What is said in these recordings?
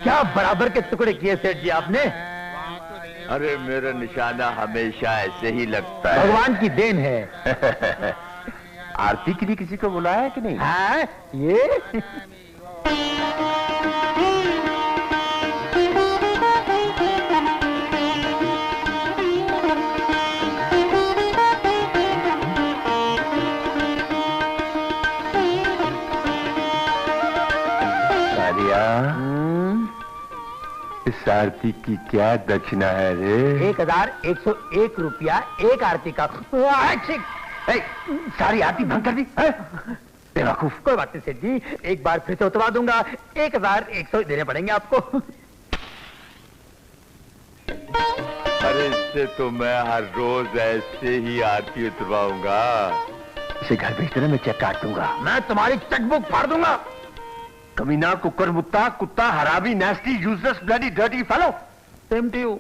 क्या बराबर के टुकड़े किए सेठ जी आपने। अरे मेरा निशाना हमेशा ऐसे ही लगता है। भगवान की देन है। आरती के लिए किसी को बुलाया है कि नहीं? हाँ, ये इस आरती की क्या दक्षिणा है रे? 1101 रुपया एक आरती का। सारी आरती भंग कर दी। बेवकूफ। कोई बात नहीं सेठ जी, एक बार फिर से उतरवा दूंगा। 1100 देने पड़ेंगे आपको। अरे इससे तो मैं हर रोज ऐसे ही आरती उतरवाऊंगा। इसे घर भेज देना, मैं चेक काट दूंगा। मैं तुम्हारी चेकबुक फाड़ दूंगा। कमीना, कुकर मुत्ता, कुत्ता, हरामी, nasty, useless, bloody, dirty fellow. Same to you.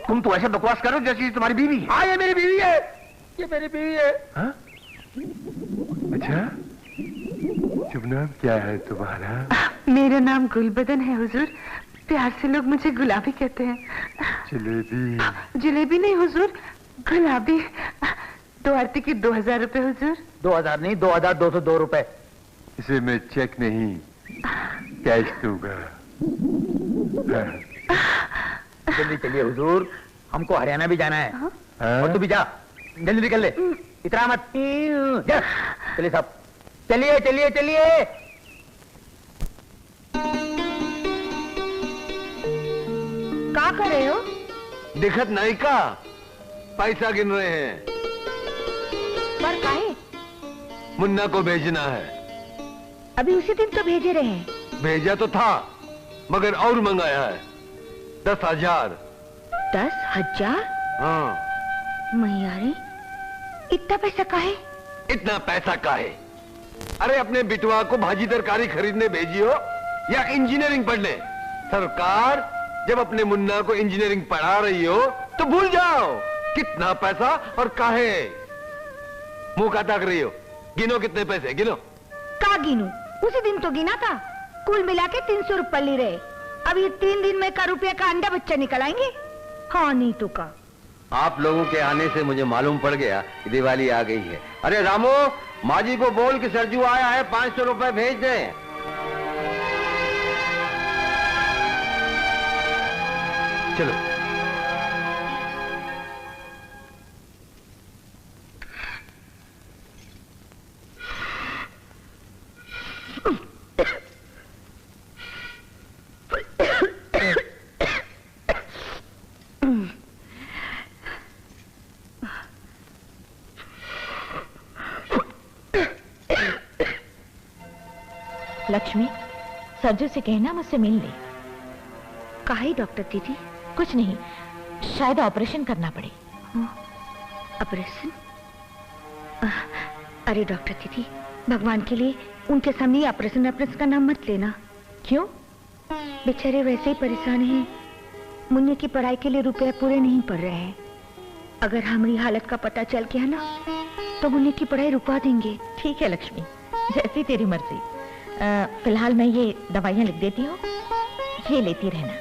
तुम तो ऐसे बकवास करो जैसे ये तुम्हारी बीवी है। हाँ, ये मेरी बीवी है, ये मेरी बीवी है। हाँ? अच्छा, शुभ नाम क्या है तुम्हारा? मेरा नाम गुलबदन है हुजूर। प्यार से लोग मुझे गुलाबी कहते हैं। जलेबी? जलेबी नहीं हुजूर, गुलाबी। 2 आरती की 2000 रुपए हुजूर। 2000 नहीं, 2202 रुपए। इसे मैं चेक नहीं कैश दूंगा। जल्दी चलिए हुजूर, हमको हरियाणा भी जाना है। हाँ? और तू भी जा, जल्दी निकल ले, इतना मत। जा चलिए साहब, चलिए चलिए चलिए। क्या कर रहे हो? दिखत नहीं का पैसा गिन रहे हैं। पर काहे? मुन्ना को भेजना है। अभी उसी दिन तो भेजे रहे हैं। भेजा तो था, मगर और मंगाया है 10,000। 10,000? हाँ। मैयारे, इतना पैसा काहे? इतना पैसा काहे? अरे अपने बिटवा को भाजी तरकारी खरीदने भेजियो या इंजीनियरिंग पढ़ने। सरकार जब अपने मुन्ना को इंजीनियरिंग पढ़ा रही हो तो भूल जाओ कितना पैसा और काहे। मुंह का ताक रही हो। गिनो कितने पैसे, गिनो। का गिनू? उसी दिन तो गिना था। कुल मिला के 300 रुपए ले रहे। अब ये 3 दिन में का रुपये का अंडा बच्चा निकल आएंगे। हाँ नहीं तो का। आप लोगों के आने से मुझे मालूम पड़ गया कि दिवाली आ गई है। अरे रामू, माजी को बोल कि सरजू आया है, 500 रुपए भेज दे। चलो। लक्ष्मी, सरजू से कहना मुझसे मिल ले। काहे डॉक्टर दीदी? कुछ नहीं, शायद ऑपरेशन करना पड़े। ऑपरेशन? अरे डॉक्टर दीदी, भगवान के लिए उनके सामने ऑपरेशन का नाम मत लेना। क्यों? बेचारे वैसे ही परेशान हैं। मुन्ने की पढ़ाई के लिए रुपए पूरे नहीं पड़ रहे हैं। अगर हमारी हालत का पता चल गया ना तो मुन्ने की पढ़ाई रुकवा देंगे। ठीक है लक्ष्मी, जैसी तेरी मर्जी। फिलहाल मैं ये दवाइयाँ लिख देती हूँ, ये लेती रहना।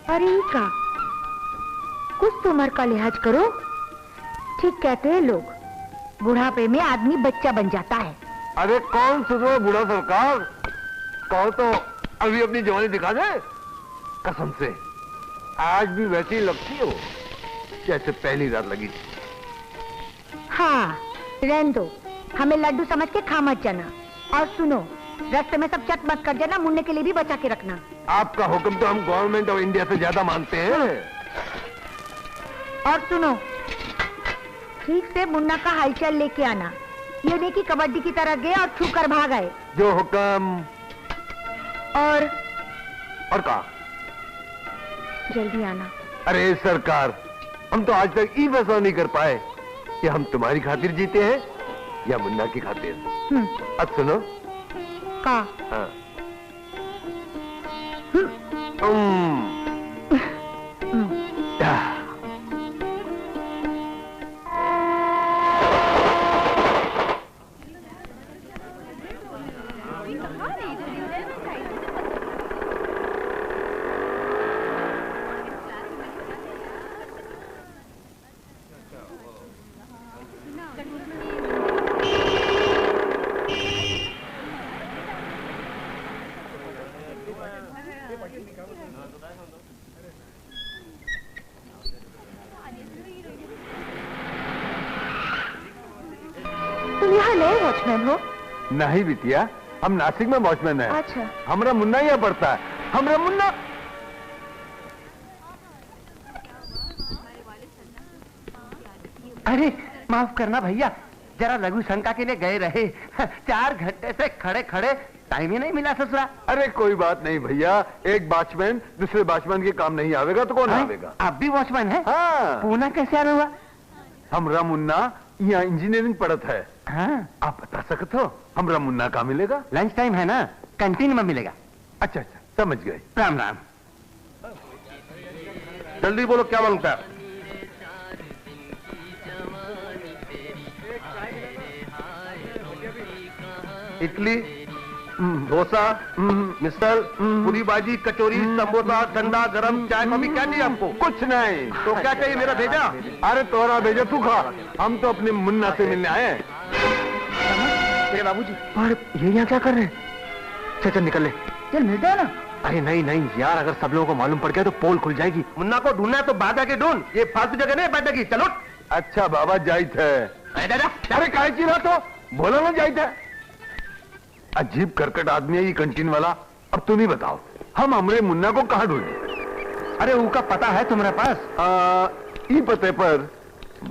अरे का कुछ तो उम्र का लिहाज करो। ठीक कहते हैं लोग, बुढ़ापे में आदमी बच्चा बन जाता है। अरे कौन सुनो बूढ़ा सरकार, कहो तो अभी अपनी जवानी दिखा दे। कसम से आज भी वैसी लगती हो जैसे पहली रात लगी थी। हाँ, रहने दो, हमें लड्डू समझ के खा मत जाना। और सुनो, रास्ते में सब चट मत कर देना, मुन्ने के लिए भी बचा के रखना। आपका हुक्म तो हम गवर्नमेंट ऑफ इंडिया से ज्यादा मानते हैं। और सुनो, ठीक से मुन्ना का हालचाल लेके आना। ये नहीं कि कबड्डी की तरह गए और छू कर भाग आए। जो हुक्म। और कहा जल्दी आना। अरे सरकार, हम तो आज तक ये फैसला नहीं कर पाए कि हम तुम्हारी खातिर जीते हैं या मुन्ना की खातिर। अब सुनो। का? हाँ। तुम यहाँ नए वॉचमैन हो? नहीं बिटिया, हम नासिक में वॉचमैन है। अच्छा। हमरा मुन्ना यहाँ पड़ता है। हमरा मुन्ना। अरे माफ करना भैया, जरा लघु शंका के लिए गए रहे। 4 घंटे से खड़े खड़े टाइम ही नहीं मिला ससुरा। अरे कोई बात नहीं भैया, एक वॉचमैन दूसरे वॉचमैन के काम नहीं आवेगा तो कौन आवेगा? आप भी वॉचमैन है? हाँ। पूना कैसे आना हुआ? हमरा मुन्ना यहाँ इंजीनियरिंग पढ़त है। हाँ। आप बता सकते हो हमरा मुन्ना कहाँ मिलेगा? लंच टाइम है ना, कैंटीन में मिलेगा। अच्छा अच्छा, समझ गए। राम राम। जल्दी बोलो क्या मांगता है? इडली, डोसा, मिसल, पूरी भाजी, कचौरी, समोसा, ठंडा, गरम, चाय, कॉफी क्या चाहिए आपको? कुछ नहीं। तो क्या चाहिए मेरा भेजा? अरे तोरा भेजा तू खा, हम तो अपने मुन्ना से मिलने आए हैं। मेरे बाबूजी। और ये यहाँ क्या कर रहे हैं? चल चल निकल ले। चल मिल जाए ना। अरे नहीं नहीं यार, अगर सब लोगों को मालूम पड़ गया तो पोल खुल जाएगी। मुन्ना को ढूंढना है तो बाहर जाके ढूंढ, ये फालतू जगह नहीं बैठेगी। चलो। अच्छा बाबा जाइत है। अरे काहे चिल्ला तो बोला ना जाइत है। अजीब करकट आदमी है ये कैंटीन वाला। अब तुम ही बताओ, हम हमरे मुन्ना को कहाँ ढूंढे? अरे उसका पता है तुम्हारे पास? ई पते पर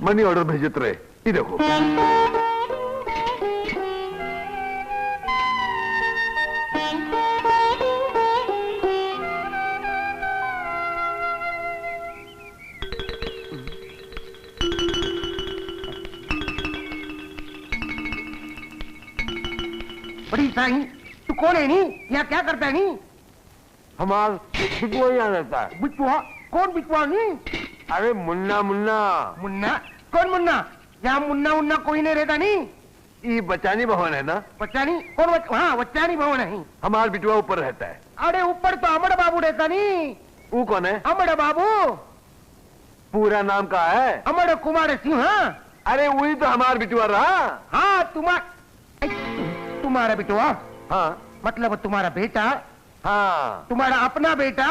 मनी ऑर्डर भेजत रहे। ये देखो। बड़ी साईं, तू कौन है नी? यहाँ क्या करता है नी? हमार बिटुआ यहाँ रहता है। बिटुआ? कौन बिटुआ नी? अरे मुन्ना मुन्ना। मुन्ना? कौन मुन्ना? यहाँ मुन्ना मुन्ना कोई नहीं रहता नी। ये बचानी भवन है ना? बच्चानी? कौन हाँ बच्चानी भवन है। हमार बिटुआ ऊपर रहता है। अरे ऊपर तो अमड़ बाबू रहता नी। वो कौन है? अमड़ बाबू। पूरा नाम का है? अमड़ कुमार सिंह। हाँ। अरे वही तो हमार बिटुआ रहा। हाँ तुम्हारा बिटुआ? हाँ। मतलब तुम्हारा बेटा? हाँ। तुम्हारा अपना बेटा?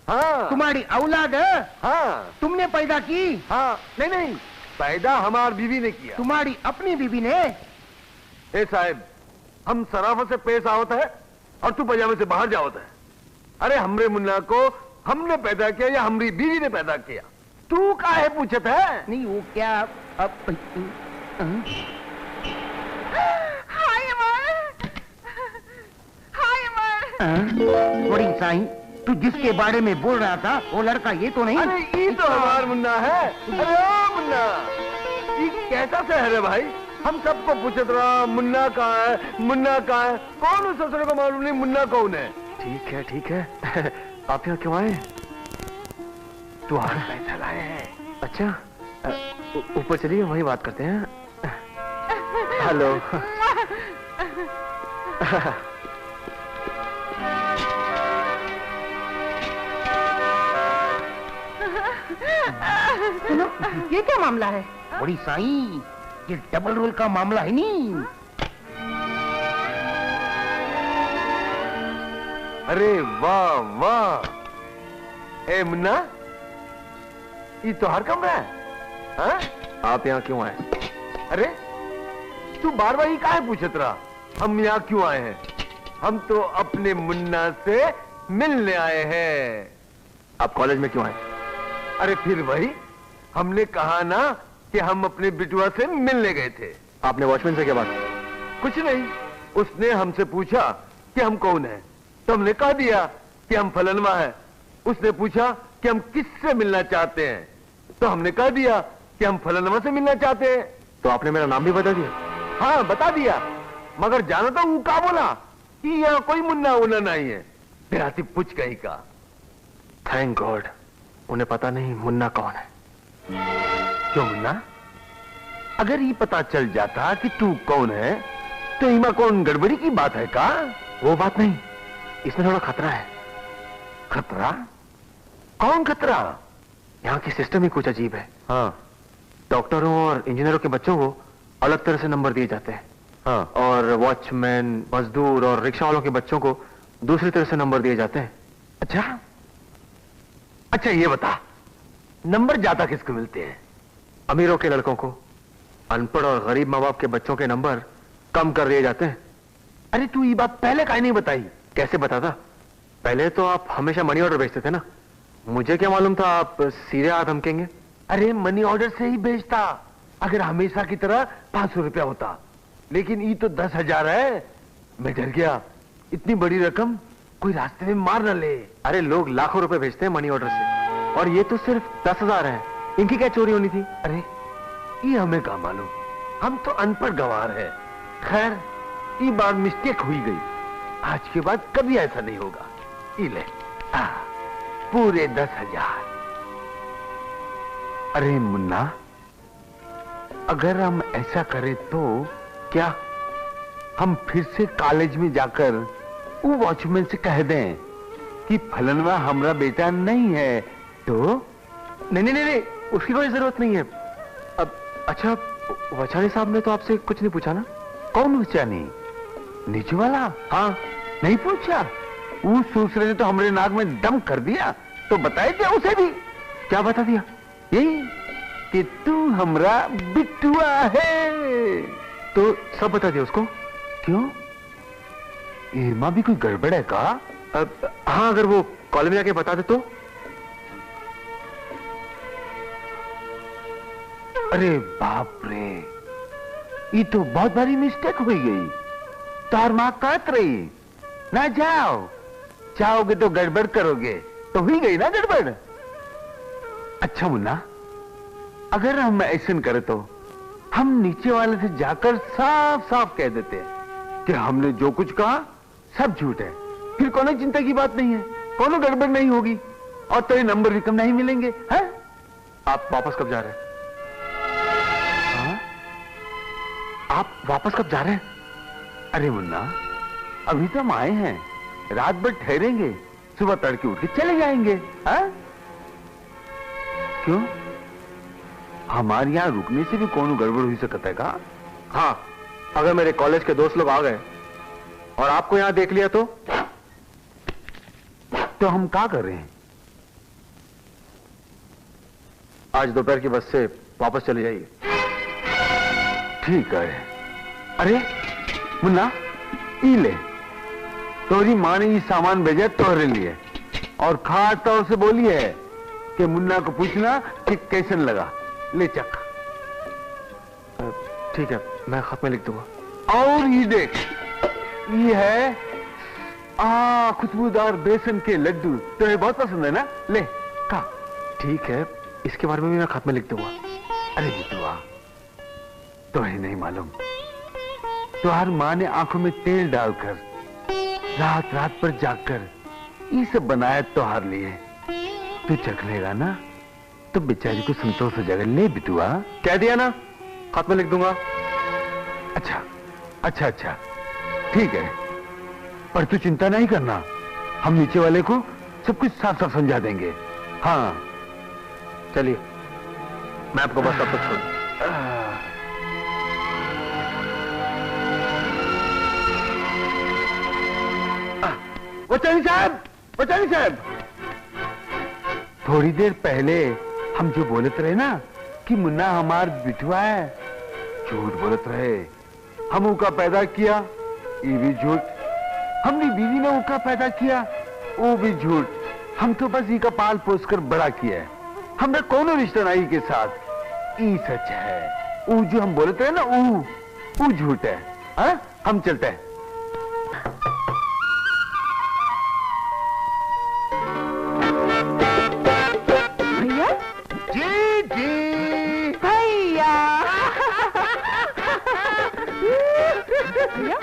हाँ। तुम्हारी औलाद? हाँ। तुमने पैदा की? हाँ। नहीं नहीं, पैदा हमार बीवी ने किया। तुम्हारी अपनी बीवी ने? ए साहब, हम सराफत से पेश आवत है और तू पजामे से बाहर जावत है। अरे हमरे मुन्ना को हमने पैदा किया या हमारी बीवी ने पैदा किया? तू काहे पूछत है? नहीं वो क्या अब बड़ी साईं, तू जिसके बारे में बोल रहा था वो लड़का ये तो नहीं? अरे ये तो हमार मुन्ना है। अरे ओ मुन्ना, ये कैसा शहर है भाई? हम सबको पूछत रहा मुन्ना कहाँ है, मुन्ना कहाँ है। कौन उस ससुर को मालूम नहीं मुन्ना कौन है? ठीक है आप यहाँ क्यों आए? तुम्हारा पैसा लाए हैं। अच्छा ऊपर चलिए, वहीं बात करते हैं। हेलो। सुनो, ये क्या मामला है? बड़ी साईं, ये डबल रोल का मामला है नहीं? अरे वाह वाह। ए मुन्ना, ये तो हर कमरा है। हाँ? आप यहाँ क्यों आए? अरे तू बार बार ये काहे पूछत रहा? हम यहाँ क्यों आए हैं? हम तो अपने मुन्ना से मिलने आए हैं। आप कॉलेज में क्यों आए? अरे फिर वही, हमने कहा ना कि हम अपने बिटुआ से मिलने गए थे। आपने वॉचमैन से क्या बात? कुछ नहीं, उसने हमसे पूछा कि हम कौन हैं, तो हमने कह दिया कि हम फलनवा हैं। उसने पूछा कि हम किससे मिलना चाहते हैं, तो हमने कह दिया कि हम फलनवा से मिलना चाहते हैं। तो आपने मेरा नाम भी बता दिया? हाँ बता दिया, मगर जाना तो वो क्या बोला कि यहाँ कोई मुन्ना उन्ना नहीं है। देहाती पूछ कहीं का। थैंक गॉड, उन्हें पता नहीं मुन्ना कौन है। क्यों मुन्ना? अगर ये पता चल जाता कि तू कौन है तो इमा कौन गड़बड़ी की बात है का? वो बात नहीं, इसमें थोड़ा खतरा है। खतरा? कौन खतरा? यहाँ की सिस्टम ही कुछ अजीब है। हाँ डॉक्टरों और इंजीनियरों के बच्चों को अलग तरह से नंबर दिए जाते हैं, हाँ। और वॉचमैन, मजदूर और रिक्शा वालों के बच्चों को दूसरी तरह से नंबर दिए जाते हैं। अच्छा अच्छा, ये बता, नंबर ज्यादा किसको मिलते हैं? अमीरों के लड़कों को। अनपढ़ और गरीब माँ बाप के बच्चों के नंबर कम कर दिए जाते हैं। अरे तू ये बात पहले काहे नहीं बताई? कैसे बताता? पहले तो आप हमेशा मनी ऑर्डर भेजते थे ना, मुझे क्या मालूम था आप सीधे हाथ धमकेंगे। अरे मनी ऑर्डर से ही भेजता, अगर हमेशा की तरह 500 रुपया होता, लेकिन ये तो 10,000 है। मैं डर गया, इतनी बड़ी रकम कोई रास्ते में मार न ले। अरे लोग लाखों रुपए भेजते हैं मनी ऑर्डर से, और ये तो सिर्फ 10,000 है। इनकी क्या चोरी होनी थी? अरे ये हमें क्या मालूम, हम तो अनपढ़ गंवार है। खैर ये बार मिस्टेक हुई गई, आज के बाद कभी ऐसा नहीं होगा। ये ले पूरे 10,000। अरे मुन्ना, अगर हम ऐसा करें तो क्या हम फिर से कॉलेज में जाकर वो वॉचमैन से कह दें कि फलनवा हमारा बेटा नहीं है तो? नहीं नहीं नहीं, उसकी कोई जरूरत नहीं है। अब अच्छा, वचानी साहब ने तो आपसे कुछ नहीं पूछा ना? कौन वचानी? नीचे वाला? हाँ। नहीं पूछा? उस दूसरे ने तो हमारे नाक में दम कर दिया, तो बताए थे उसे भी। क्या बता दिया? यही कि तू हमरा बिट्टुआ है। तो सब बता दिया उसको? क्यों, इरमा भी कोई गड़बड़ है का? हाँ, अगर वो कॉलेज में जाके बता दे तो। अरे बाप रे, ये तो बहुत बड़ी मिस्टेक हो गई। तार मां काट रही ना, जाओ, चाहोगे तो गड़बड़ करोगे, तो हुई गई ना गड़बड़। अच्छा मुन्ना, अगर हम ऐसा करें तो हम नीचे वाले से जाकर साफ साफ कह देते हैं कि हमने जो कुछ कहा सब झूठ है, फिर कोनो चिंता की बात नहीं है, कोनो गड़बड़ नहीं होगी, और तेरे नंबर भी कम नहीं मिलेंगे। हैं? आप वापस कब जा रहे हैं? हाँ? आप वापस कब जा रहे हैं? अरे मुन्ना, अभी तो हम आए हैं, रात भर ठहरेंगे, सुबह तड़के उठ के चले जाएंगे। हाँ? क्यों, हमारे यहाँ रुकने से भी कौन गड़बड़ हुई सकता है का? हाँ, अगर मेरे कॉलेज के दोस्त लोग आ गए और आपको यहां देख लिया तो हम क्या कर रहे हैं? आज दोपहर की बस से वापस चले जाइए। ठीक है। अरे मुन्ना, ई ले, तोरी माँ ने ये सामान भेजा तोहरे लिए, और खास तौर से बोली है कि मुन्ना को पूछना कि कैसन लगा। ले चक। ठीक है, मैं खत में लिख दूंगा। और ये देख, ये है खुशबूदार बेसन के लड्डू, तुम्हें बहुत पसंद है ना? ले खा। ठीक है, इसके बारे में भी मैं खत में लिख दूंगा। अरे बिटुआ, तुम्हें नहीं मालूम, तुम्हार माँ ने आंखों में तेल डालकर रात रात पर जागकर ये सब बनाया तुम्हार लिए। तू चख लेगा ना तो बेचारी को संतोष हो जाएगा। ले बिटुआ। कह दिया ना, खत में लिख दूंगा। अच्छा अच्छा अच्छा, ठीक है, पर तू चिंता नहीं करना, हम नीचे वाले को सब कुछ साफ साफ समझा देंगे। हाँ चलिए, मैं आपको बस तब तक छोड़। वचानी साहब, वचानी साहब, थोड़ी देर पहले हम जो बोलते रहे ना कि मुन्ना हमार बिटुआ है, झूठ बोलते रहे। हम उनका पैदा किया, ये भी झूठ। हमने बीवी ने उनका पैदा किया, वो भी झूठ। हम तो बस इनका पाल पोस कर बड़ा किया है, हमने कोनो रिश्ता नहीं के साथ। ये सच है, वो जो हम बोलते रहे ना वो झूठ है। हाँ? हम चलते हैं। जी जी भैया भैया,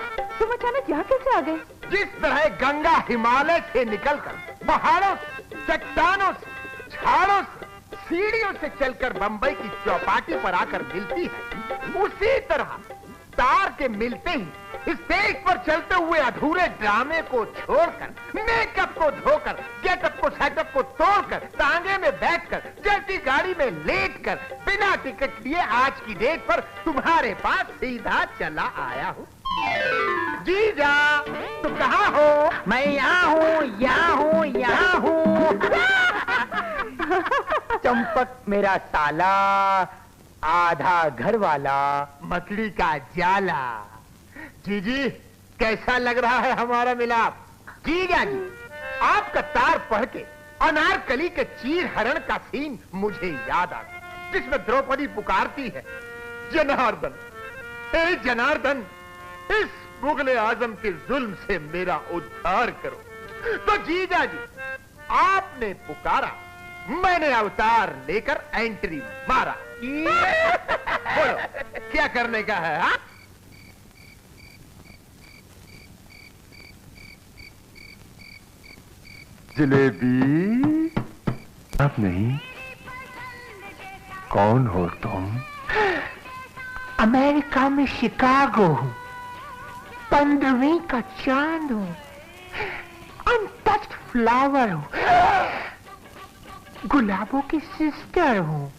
अचानक यहाँ कैसे आ गए? जिस तरह गंगा हिमालय से निकलकर पहाड़ों चट्टानों से, झाड़ों से, सीढ़ियों से चलकर बंबई की चौपाटी पर आकर मिलती है, उसी तरह तार के मिलते ही स्टेज पर चलते हुए अधूरे ड्रामे को छोड़कर, मेकअप को धोकर, गेटअप को सेटअप को तोड़कर, तांगे में बैठकर, चलती गाड़ी में लेटकर, बिना टिकट लिए आज की डेट पर तुम्हारे पास सीधा चला आया हूँ। जीजा, तुम कहाँ हो? मैं यहाँ हूँ, यहाँ हूँ, यहाँ हूँ। चंपक मेरा साला, आधा घर वाला, मकड़ी का जाला। जीजी, कैसा लग रहा है हमारा मिलाप? जीजा जी, आपका तार पढ़ के अनारकली के चीर हरण का सीन मुझे याद आ गया, जिसमें द्रौपदी पुकारती है, जनार्दन, ए जनार्दन, इस मुगले आजम के जुल्म से मेरा उद्धार करो। तो जीजा जी, आपने पुकारा, मैंने अवतार लेकर एंट्री मारा। बोलो, क्या करने का है? हा? जलेबी, आप नहीं, कौन हो तुम? अमेरिका में शिकागो हूँ, 15वीं का चांद हूँ, अनटच्ड फ्लावर हूँ, गुलाबों की सिस्टर हूँ।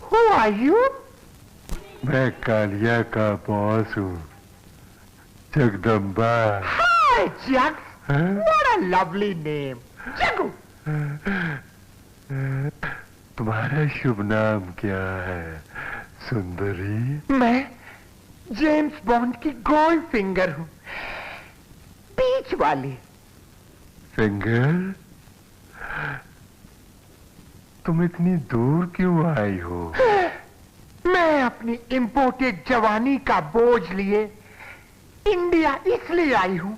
Who are you? मैं कालिया का बॉस हूँ, जगदम्बा। Hi, Jack. हाँ? What a lovely name. जगू। तुम्हारा शुभ नाम क्या है, सुंदरी? मैं जेम्स बॉन्ड की गोल्ड फिंगर हूँ, बीच वाली। फिंगर, तुम इतनी दूर क्यों आई हो? मैं अपनी इंपोर्टेड जवानी का बोझ लिए इंडिया इसलिए आई हूँ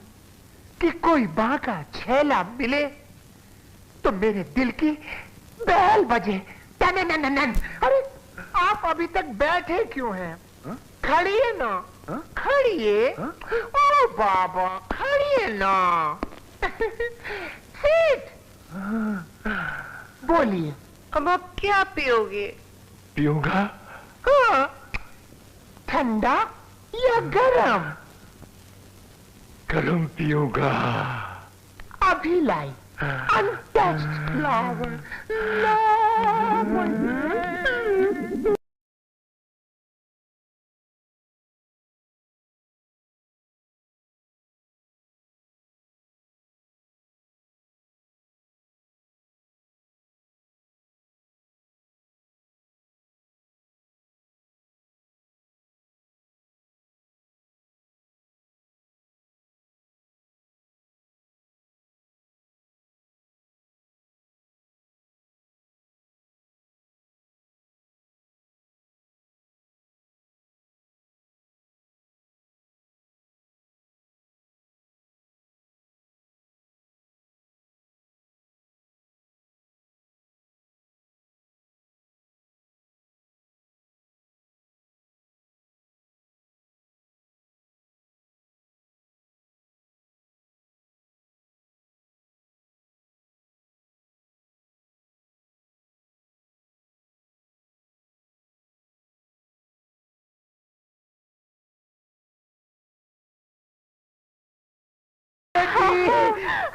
कि कोई बांका छेला मिले तो मेरे दिल की बेल बजे। टननननन। अरे, आप अभी तक बैठे क्यों हैं? खड़िए ना, खड़िए। ओ बाबा, खड़िए ना। सीट। बोलिए, अब आप क्या पियोगे? पीऊंगा? हाँ, ठंडा या गरम? गरम पीऊंगा। अभी लाई, अनटच्ड फ्लावर।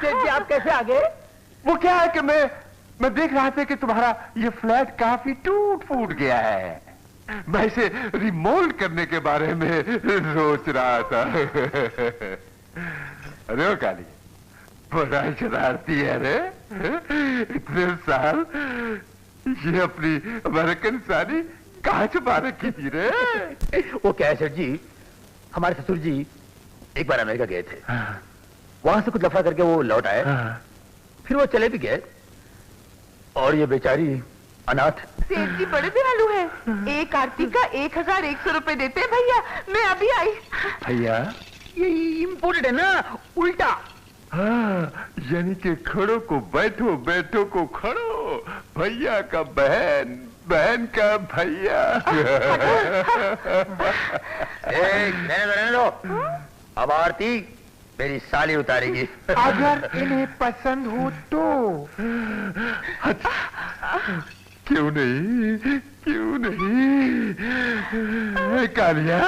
जी, आप कैसे आ गए? वो क्या है कि मैं देख रहा था कि तुम्हारा ये फ्लैट काफी टूट फूट गया है। मैं इसे रिमोल्ड करने के बारे में सोच रहा था। अरे ओ काली, बड़ा शरारती है रे। इतने साल ये अपनी अमेरिकन साड़ी कहाँ छुपा रखी थी रे? वो क्या है सेठ जी, हमारे ससुर जी एक बार अमेरिका गए थे। हाँ, वहां से कुछ लफड़ा करके वो लौट आए, हाँ। फिर वो चले भी गए और ये बेचारी अनाथ। सेठ जी बड़े दयालु हैं। एक आरती का 1100 रुपए देते हैं भैया। मैं अभी आई। भैया, ये इम्पोर्टेड है ना, उल्टा। हाँ, यानी कि खड़ो को बैठो, बैठो को खड़ो, भैया का बहन, बहन का भैया। रहने दो। अब आरती मेरी साली उतारेगी। अगर इन्हें पसंद हो तो। क्यों नहीं, क्यों नहीं। कालिया,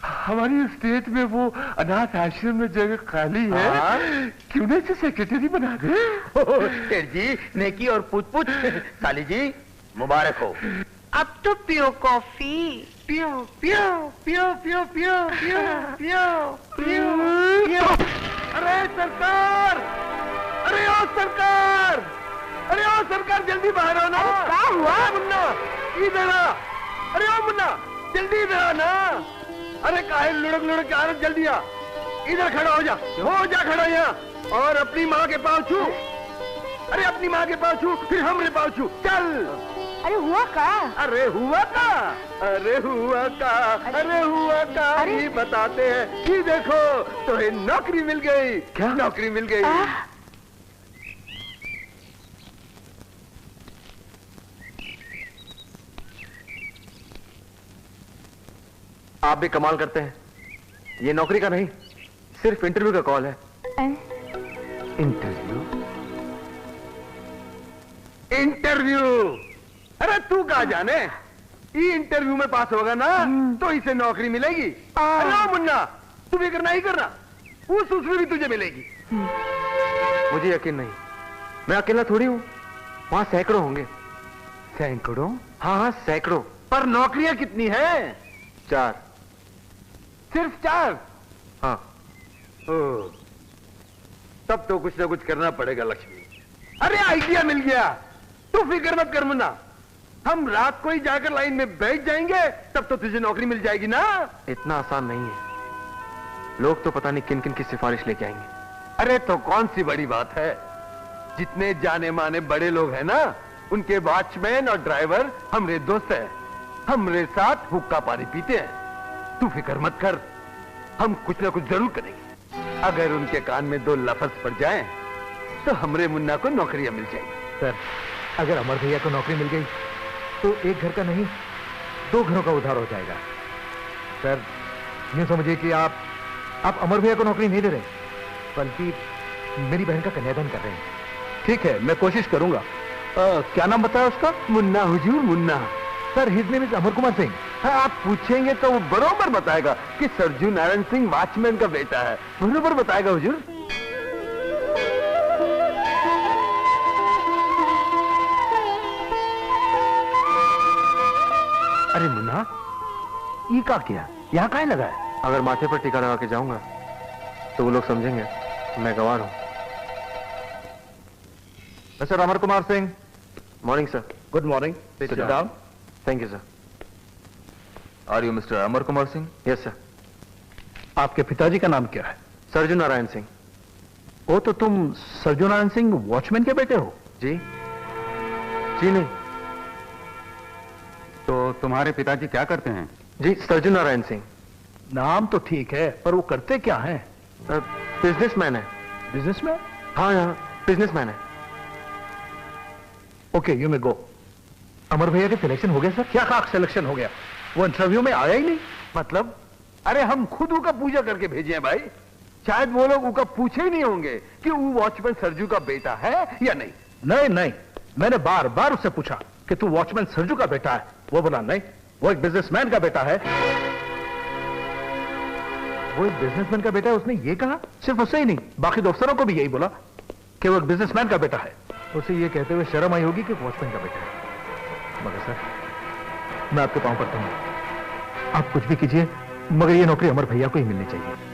हमारी स्टेट में वो अनाथ आश्रम में जगह खाली है, क्यों नहीं इसे सेक्रेटरी बना दे। सेठ जी, नेकी और पूछ पूछ। साली जी मुबारक हो। अब तो पियो कॉफी। पियो पियो पियो पियो पियो पियो पियो पियो पियो। अरे सरकार, अरे ओ सरकार, अरे ओ सरकार, जल्दी बाहर आओ ना। क्या हुआ? मुन्ना इधर आ। अरे ओ मुन्ना, जल्दी इधर आ ना। अरे काहे लुढ़क लुढ़क के आ रहा, जल्दी आ। इधर खड़ा हो जा खड़ा यहाँ, और अपनी माँ के पाँव छू। अरे अपनी माँ के पाँव छू, फिर हमरे पाँव छू। चल। अरे हुआ का? अरे हुआ का, अरे हुआ का, अरे हुआ का। अरे? ये बताते हैं कि देखो तुम्हें नौकरी मिल गई। क्या नौकरी मिल गई? आप भी कमाल करते हैं। ये नौकरी का नहीं, सिर्फ इंटरव्यू का कॉल है। इंटरव्यू? इंटरव्यू? अरे तू कहाँ जाने, ये इंटरव्यू में पास होगा ना तो इसे नौकरी मिलेगी। अरे मुन्ना, तू भी करना ही करना, उसमें भी तुझे मिलेगी। मुझे यकीन नहीं, मैं अकेला थोड़ी हूँ, वहां सैकड़ों होंगे। सैकड़ों? हाँ हाँ सैकड़ों। पर नौकरियां कितनी हैं? 4। सिर्फ 4? हाँ। ओह, तब तो कुछ ना कुछ करना पड़ेगा लक्ष्मी। अरे आइडिया मिल गया, तू फिक्र मत कर मुन्ना, हम रात को ही जाकर लाइन में बैठ जाएंगे, तब तो तुझे नौकरी मिल जाएगी ना। इतना आसान नहीं है, लोग तो पता नहीं किन किन की सिफारिश लेके आएंगे। अरे तो कौन सी बड़ी बात है, जितने जाने माने बड़े लोग हैं ना, उनके वॉचमैन और ड्राइवर हमरे दोस्त हैं, हमरे साथ हुक्का पानी पीते हैं। तू फिक्र मत कर, हम कुछ ना कुछ जरूर करेंगे। अगर उनके कान में 2 लफ्ज पड़ जाएं, तो हमरे मुन्ना को नौकरियां मिल जाएगी। सर, अगर अमर भैया को नौकरी मिल गई तो एक घर का नहीं 2 घरों का उद्धार हो जाएगा। सर, यूं समझिए कि आप अमर भैया को नौकरी नहीं दे रहे, बल्कि मेरी बहन का कन्यादान कर रहे हैं। ठीक है, मैं कोशिश करूंगा। क्या नाम बताया उसका? मुन्ना हुजूर, Munna. Sir, his name is Amar Kumar Singh. हाँ, आप पूछेंगे तो वो बरोबर बताएगा कि सरजू नारायण सिंह वॉचमैन का बेटा है, बरोबर बताएगा हुजूर। अरे मुन्ना, ये क्या किया, यहाँ काहे लगा है? अगर माथे पर टीका लगा के जाऊंगा तो वो लोग समझेंगे मैं गवार हूं। Mister Amar Kumar Singh. Morning sir. Good morning. Sit down. Thank you sir. Are you mister Amar Kumar Singh? Yes sir. आपके पिताजी का नाम क्या है? सरजू नारायण सिंह। वो तो तुम सरजू नारायण सिंह वॉचमैन के बेटे हो? जी जी नहीं। तो तुम्हारे पिताजी क्या करते हैं? जी सरजू नारायण सिंह नाम तो ठीक है, पर वो करते क्या हैं? बिजनेसमैन है। बिजनेसमैन? हाँ यहाँ बिजनेसमैन है। ओके, यू मे गो। अमर भैया के सिलेक्शन हो गया सर? क्या खाक सिलेक्शन हो गया, वो इंटरव्यू में आया ही नहीं। मतलब? अरे हम खुद उनका पूजा करके भेजे हैं भाई, शायद वो लोग उनका पूछे ही नहीं होंगे कि वो वॉचमैन सरजू का बेटा है या नहीं। नहीं नहीं, मैंने बार बार उससे पूछा कि तू वॉचमैन सरजू का बेटा है, वो बोला नहीं, वो एक बिजनेसमैन का बेटा है। वो एक बिजनेसमैन का बेटा है, उसने ये कहा? सिर्फ उससे ही नहीं, बाकी अफसरों को भी यही बोला कि वो एक बिजनेसमैन का बेटा है। उसे ये कहते हुए शर्म आई होगी कि वॉचमैन का बेटा है। मगर सर, मैं आपके पांव पड़ता हूं, आप कुछ भी कीजिए, मगर ये नौकरी अमर भैया को ही मिलनी चाहिए।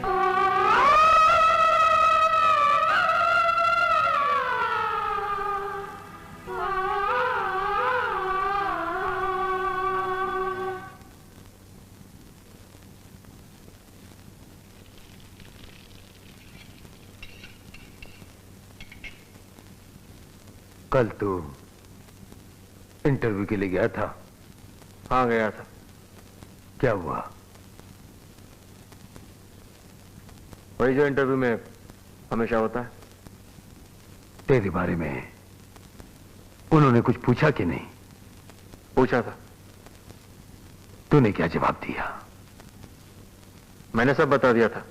कल तू इंटरव्यू के लिए गया था? हाँ गया था। क्या हुआ? वही जो इंटरव्यू में हमेशा होता है। तेरे बारे में उन्होंने कुछ पूछा कि नहीं? पूछा था। तूने क्या जवाब दिया? मैंने सब बता दिया था,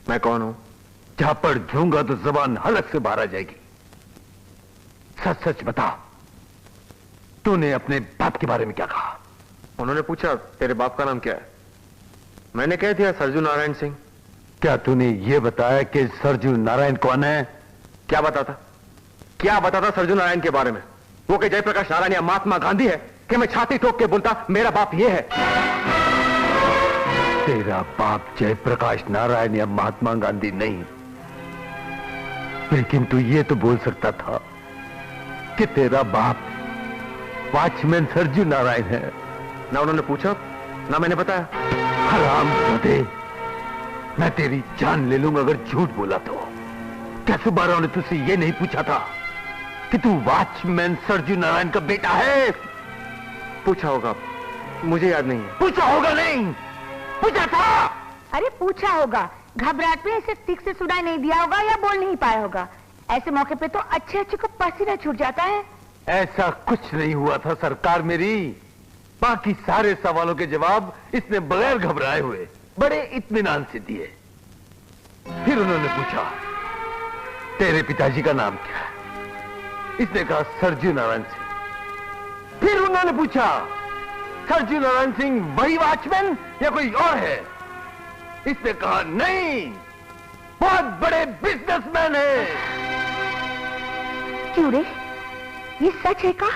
मैं कौन हूं, झापड़ दूंगा तो जबान हलक से बाहर आ जाएगी। सच सच बता, तूने अपने बाप के बारे में क्या कहा? उन्होंने पूछा तेरे बाप का नाम क्या है, मैंने कह दिया सरजू नारायण सिंह। क्या तूने ये बताया कि सरजू नारायण कौन है? क्या बताता सरजू नारायण के बारे में? वो कि जयप्रकाश नारायण या महात्मा गांधी है कि मैं छाती ठोक के बोलता मेरा बाप ये है? तेरा बाप जयप्रकाश नारायण या महात्मा गांधी नहीं, लेकिन तू ये तो बोल सकता था कि तेरा बाप वॉचमैन सरजू नारायण है। ना उन्होंने पूछा ना मैंने बताया। हरामजादे, मैं तेरी जान ले लूंगा अगर झूठ बोला तो। क्या सुब्बाराव ने तुझसे ये नहीं पूछा था कि तू वॉचमैन सरजू नारायण का बेटा है? पूछा होगा, मुझे याद नहीं है। पूछा होगा नहीं, पूछा था। अरे पूछा होगा, घबराहट में इसे ठीक से सुनाई नहीं दिया होगा या बोल नहीं पाया होगा। ऐसे मौके पे तो अच्छे अच्छे को पसीना छूट जाता है। ऐसा कुछ नहीं हुआ था सरकार मेरी। बाकी सारे सवालों के जवाब इसने बगैर घबराए हुए बड़े इत्मीनान से दिए। फिर उन्होंने पूछा तेरे पिताजी का नाम क्या है? इसने कहा सरजू नारायण सिंह। फिर उन्होंने पूछा सरजू नारायण सिंह वही वॉचमैन या कोई और है? इसने कहा नहीं, बहुत बड़े बिजनेसमैन है। क्यों रे, ये सच है का?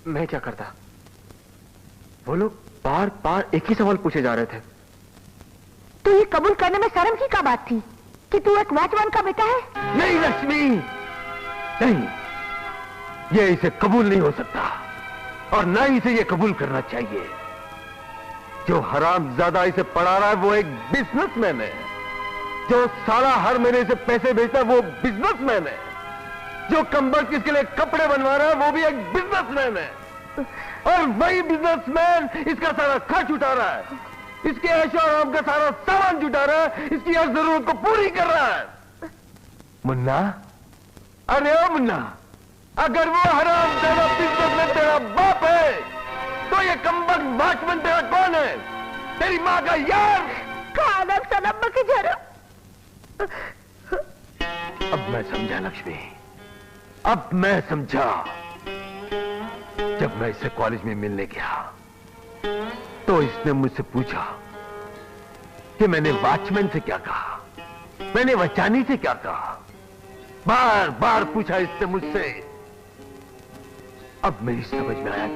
मैं क्या करता? वो लोग बार बार एक ही सवाल पूछे जा रहे थे। तो ये कबूल करने में शर्म की क्या बात थी कि तू एक वॉचमैन का बेटा है? नहीं लक्ष्मी, नहीं, ये इसे कबूल नहीं हो सकता और ना ही इसे ये कबूल करना चाहिए। जो हरामजादा इसे पढ़ा रहा है वो एक बिजनेसमैन है। जो साला हर महीने से पैसे भेजता है वो बिजनेसमैन है। जो कमबख्त इसके लिए कपड़े बनवा रहा है वो भी एक बिजनेसमैन है। और वही बिजनेसमैन इसका सारा खर्च उठा रहा है, इसके ऐशो आराम का सारा सामान जुटा रहा है, इसकी हर जरूरत को पूरी कर रहा है। मुन्ना, अरे ओ मुन्ना, अगर वो हरामजादा बिजनेसमैन तेरा बाप है तो ये कमबख्त वॉचमैन तेरा कौन है? तेरी माँ का यार? खाना सनम के जरा। अब मैं समझा लक्ष्मी, अब मैं समझा। जब मैं इससे कॉलेज में मिलने गया तो इसने मुझसे पूछा कि मैंने वॉचमैन से क्या कहा, मैंने वचानी से क्या कहा। बार बार पूछा इसने मुझसे। अब मेरी समझ में आया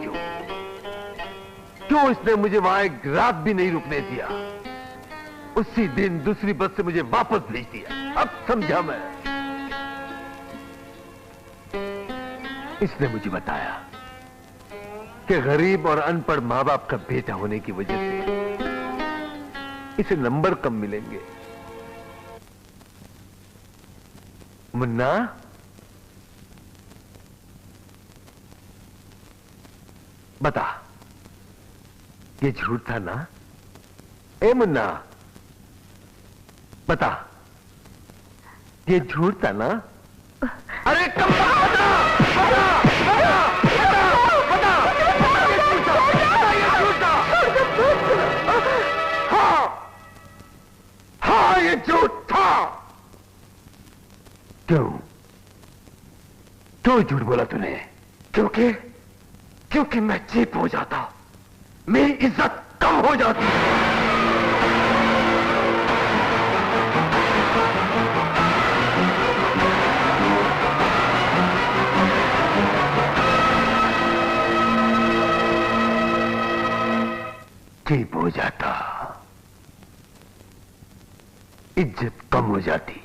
क्यों इसने मुझे वहां एक रात भी नहीं रुकने दिया। उसी दिन दूसरी बस से मुझे वापस भेज दिया। अब समझा मैं। इसने मुझे बताया कि गरीब और अनपढ़ मां बाप का बेटा होने की वजह से इसे नंबर कम मिलेंगे। मुन्ना, बता, ये झूठ था ना? ए मुन्ना, बता, ये झूठ था ना? अरे कब बता, बता, बता, बता, बता, ये झूठ था, हाँ, हाँ, ये झूठ था। क्यों झूठ बोला तूने? क्योंकि मैं चीप हो जाता, मेरी इज्जत कम हो जाती। चीप हो जाता, इज्जत कम हो जाती।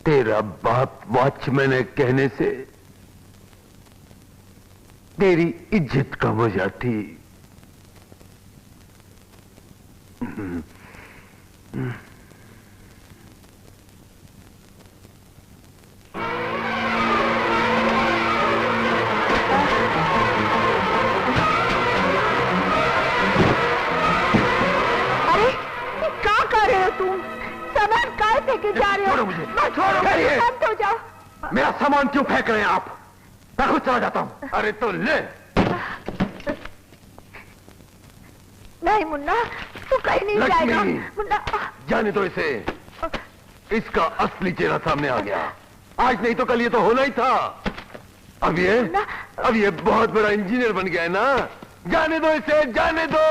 तेरा बाप वॉचमैन है कहने से तेरी इज्जत कम हो जाती। लेके जा रहे हो? छोड़ो मुझे, छोड़ो मुझे। शांत हो जाओ। मेरा सामान क्यों फेंक रहे हैं आप? मैं खुद चला जाता हूं। अरे तो ले। नहीं मुन्ना, तू कहीं नहीं जाएगा लक्ष्मी, मुन्ना। जाने दो इसे। इसका असली चेहरा सामने आ गया। आज नहीं तो कल ये तो होना ही था। अब ये बहुत बड़ा इंजीनियर बन गया है ना। जाने दो इसे, जाने दो।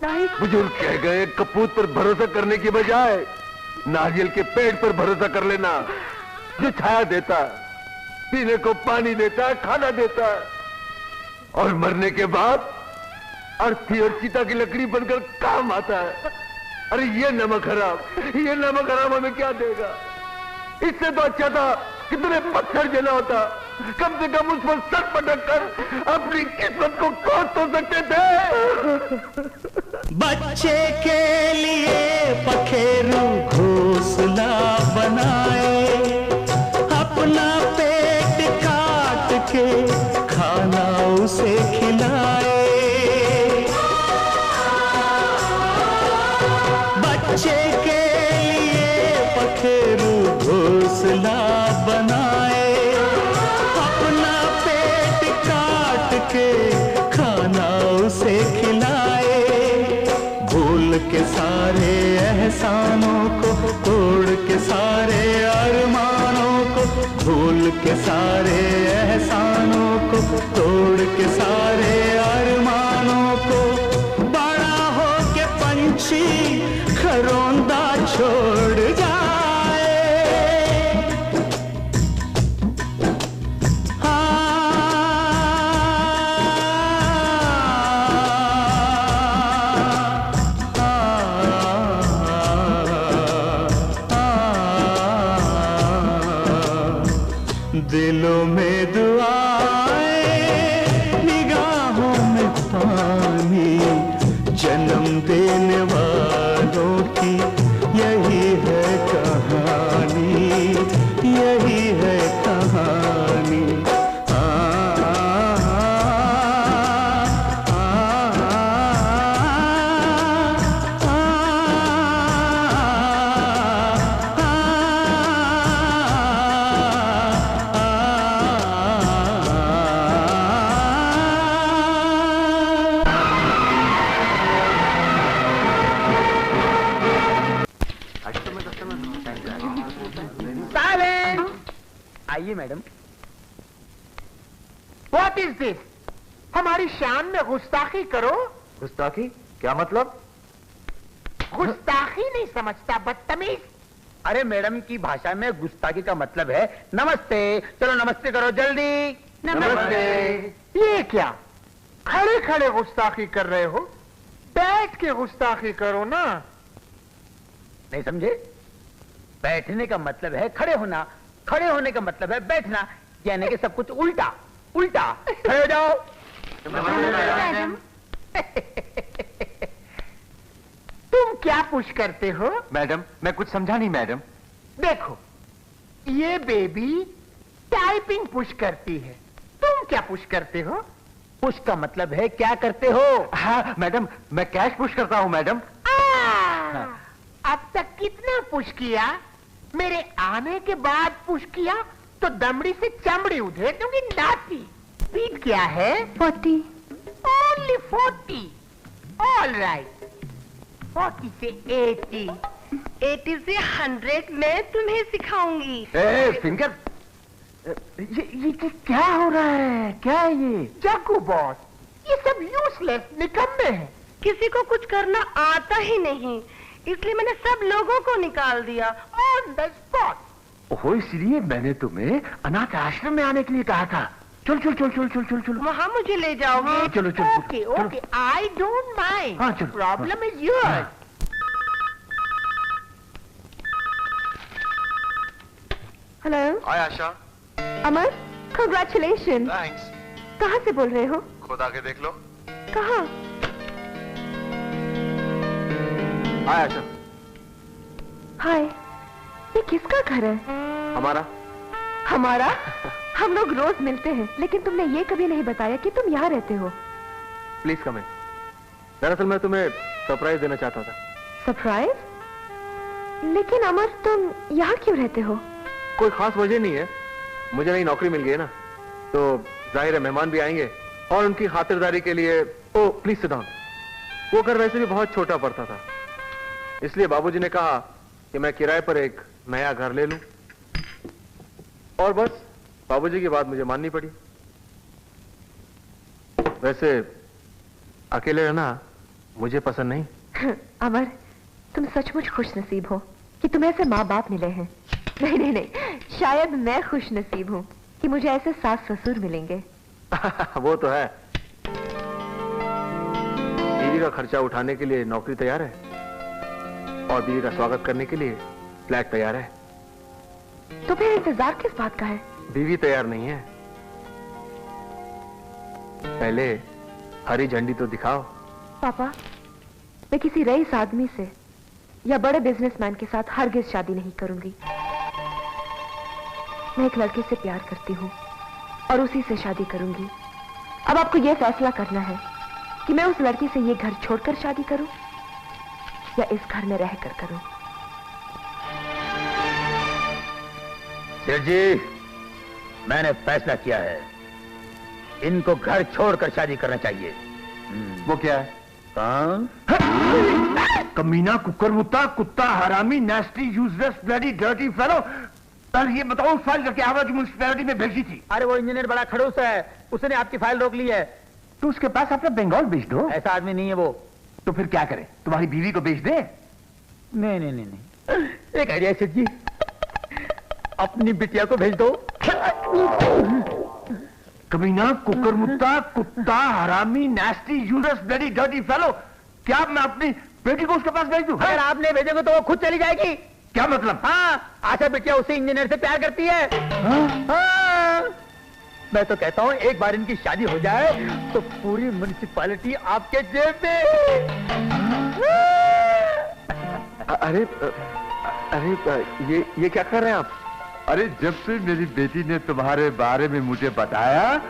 नहीं बुजुर्ग कह गए, कपूत पर भरोसा करने की बजाय नारियल के पेड़ पर भरोसा कर लेना, जो छाया देता, पीने को पानी देता, खाना देता, और मरने के बाद अर्थी और चीता की लकड़ी बनकर काम आता है। अरे ये नमक हराम हमें क्या देगा? इससे तो अच्छा था कितने पत्थर जला होता। कम से कम उस पर सर पटक कर अपनी किस्मत को खोज तो सकते थे। बच्चे के लिए पखेरू घोंसला बनाए, अपना पेट काट के खाना उसे खिलाए। बच्चे के लिए पखेरू घोंसला बनाए, अपना पेट काट के खाना उसे खिलाए। भूल के सारे एहसानों को, तोड़ के सारे अरमानों को, भूल के सारे एहसानों को, तोड़ के सारे अरमानों को, बड़ा हो के पंछी खरोंदा छोड़ जाए। दिलों में दुआएं, निगाहों में पानी, जन्म देने वालों की यही है कहानी, यही है कहानी। आइए मैडम। What is this? हमारी शान में गुस्ताखी करो। गुस्ताखी? क्या मतलब? गुस्ताखी नहीं समझता, बदतमीज। अरे मैडम की भाषा में गुस्ताखी का मतलब है नमस्ते। चलो नमस्ते करो जल्दी। नमस्ते। ये क्या खड़े खड़े गुस्ताखी कर रहे हो? बैठ के गुस्ताखी करो ना। नहीं समझे? बैठने का मतलब है खड़े होना, खड़े होने का मतलब है बैठना, यानी कि सब कुछ उल्टा उल्टा। खड़े हो जाओ। तुम क्या पुश करते हो? मैडम मैं कुछ समझा नहीं मैडम। देखो, ये बेबी टाइपिंग पुश करती है, तुम क्या पुश करते हो? पुश का मतलब है क्या करते हो? हाँ मैडम, मैं कैश पुश करता हूँ मैडम। अब तक कितना पुश किया? मेरे आने के बाद पुश किया तो दमड़ी से चमड़ी उधेड़ दूंगी नाती। स्पीड क्या है? 40। ओनली 40। ऑल राइट, 40 से 80, 80 से 100 मैं तुम्हें सिखाऊंगी। फिंगर, ये क्या हो रहा है? क्या है ये? जग्गू बॉस, ये सब यूजलेस निकम्मे हैं। किसी को कुछ करना आता ही नहीं, इसलिए मैंने सब लोगों को निकाल दिया ऑन द स्पॉट। ओहो, इसलिए मैंने तुम्हें अनाथ आश्रम में आने के लिए कहा था। चल चल चल चल चल चल चल। वहाँ मुझे ले जाओगे? चलो चलो। Okay okay, I don't mind. हाँ, चलो। Problem is yours. Hello hi Asha. Amar, congratulation. Thanks. कहाँ से बोल रहे हो? खुद आके देख लो। कहाँ? हाय आशा। हाय, ये किसका घर है? हमारा। हमारा? हम लोग रोज मिलते हैं, लेकिन तुमने ये कभी नहीं बताया कि तुम यहाँ रहते हो। प्लीज कम इन। दरअसल मैं तुम्हें सरप्राइज देना चाहता था। सरप्राइज? लेकिन अमर, तुम यहाँ क्यों रहते हो? कोई खास वजह नहीं है, मुझे नई नौकरी मिल गई है ना, तो जाहिर है मेहमान भी आएंगे और उनकी खातिरदारी के लिए। ओ प्लीज सिट डाउन। वो घर वैसे भी बहुत छोटा पड़ता था, इसलिए बाबूजी ने कहा कि मैं किराए पर एक नया घर ले लूं, और बस बाबूजी की बात मुझे माननी पड़ी। वैसे अकेले रहना मुझे पसंद नहीं। अमर, तुम सचमुच खुश नसीब हो कि तुम्हें ऐसे माँ बाप मिले हैं। नहीं नहीं नहीं, शायद मैं खुश नसीब हूँ कि मुझे ऐसे सास ससुर मिलेंगे। वो तो है। बीवी का खर्चा उठाने के लिए नौकरी तैयार है, और बीवी का स्वागत करने के लिए फ्लैट तैयार है। तो फिर इंतजार किस बात का है? बीवी तैयार नहीं है, पहले हरी झंडी तो दिखाओ। पापा, मैं किसी रईस आदमी से या बड़े बिजनेसमैन के साथ हरगिज शादी नहीं करूंगी। मैं एक लड़के से प्यार करती हूँ और उसी से शादी करूंगी। अब आपको यह फैसला करना है कि मैं उस लड़की से ये घर छोड़कर शादी करूं या इस घर में रहकर करूं। सेठ जी, मैंने फैसला किया है, इनको घर छोड़कर शादी करना चाहिए। वो क्या है? कमीना, कुकरमुत्ता, कुत्ता, हरामी, नेस्टी, यूजलेस, ब्लडी, डर्टी फेलो। पहले ये बताओ, फाइल करके आवाज म्युनिसिपैलिटी में भेजी थी। अरे वो इंजीनियर बड़ा खड़ूस है, उसने आपकी फाइल रोक ली है। तो उसके पास अपना बंगाल भेज दो। ऐसा आदमी नहीं है वो। तो फिर क्या करे, तुम्हारी बीवी को भेज दे? नहीं नहीं नहीं नहीं, एक आइडिया सेठ जी, अपनी बिटिया को भेज दो। कमीना, कुकरमुत्ता, कुत्ता, हरामी, नेस्टी, यूजलेस, ब्लडी, डर्टी फेलो। क्या मैं अपनी बेटी को उसके पास भेज दूं? अगर आप नहीं भेजेंगे तो वो खुद चली जाएगी। क्या मतलब? हाँ, आशा बिटिया उसी इंजीनियर से प्यार करती है। हाँ। मैं तो कहता हूँ एक बार इनकी शादी हो जाए तो पूरी म्युनिसिपैलिटी आपके जेब में। अरे अरे ये क्या कर रहे हैं आप? अरे जब से मेरी बेटी ने तुम्हारे बारे में मुझे बताया,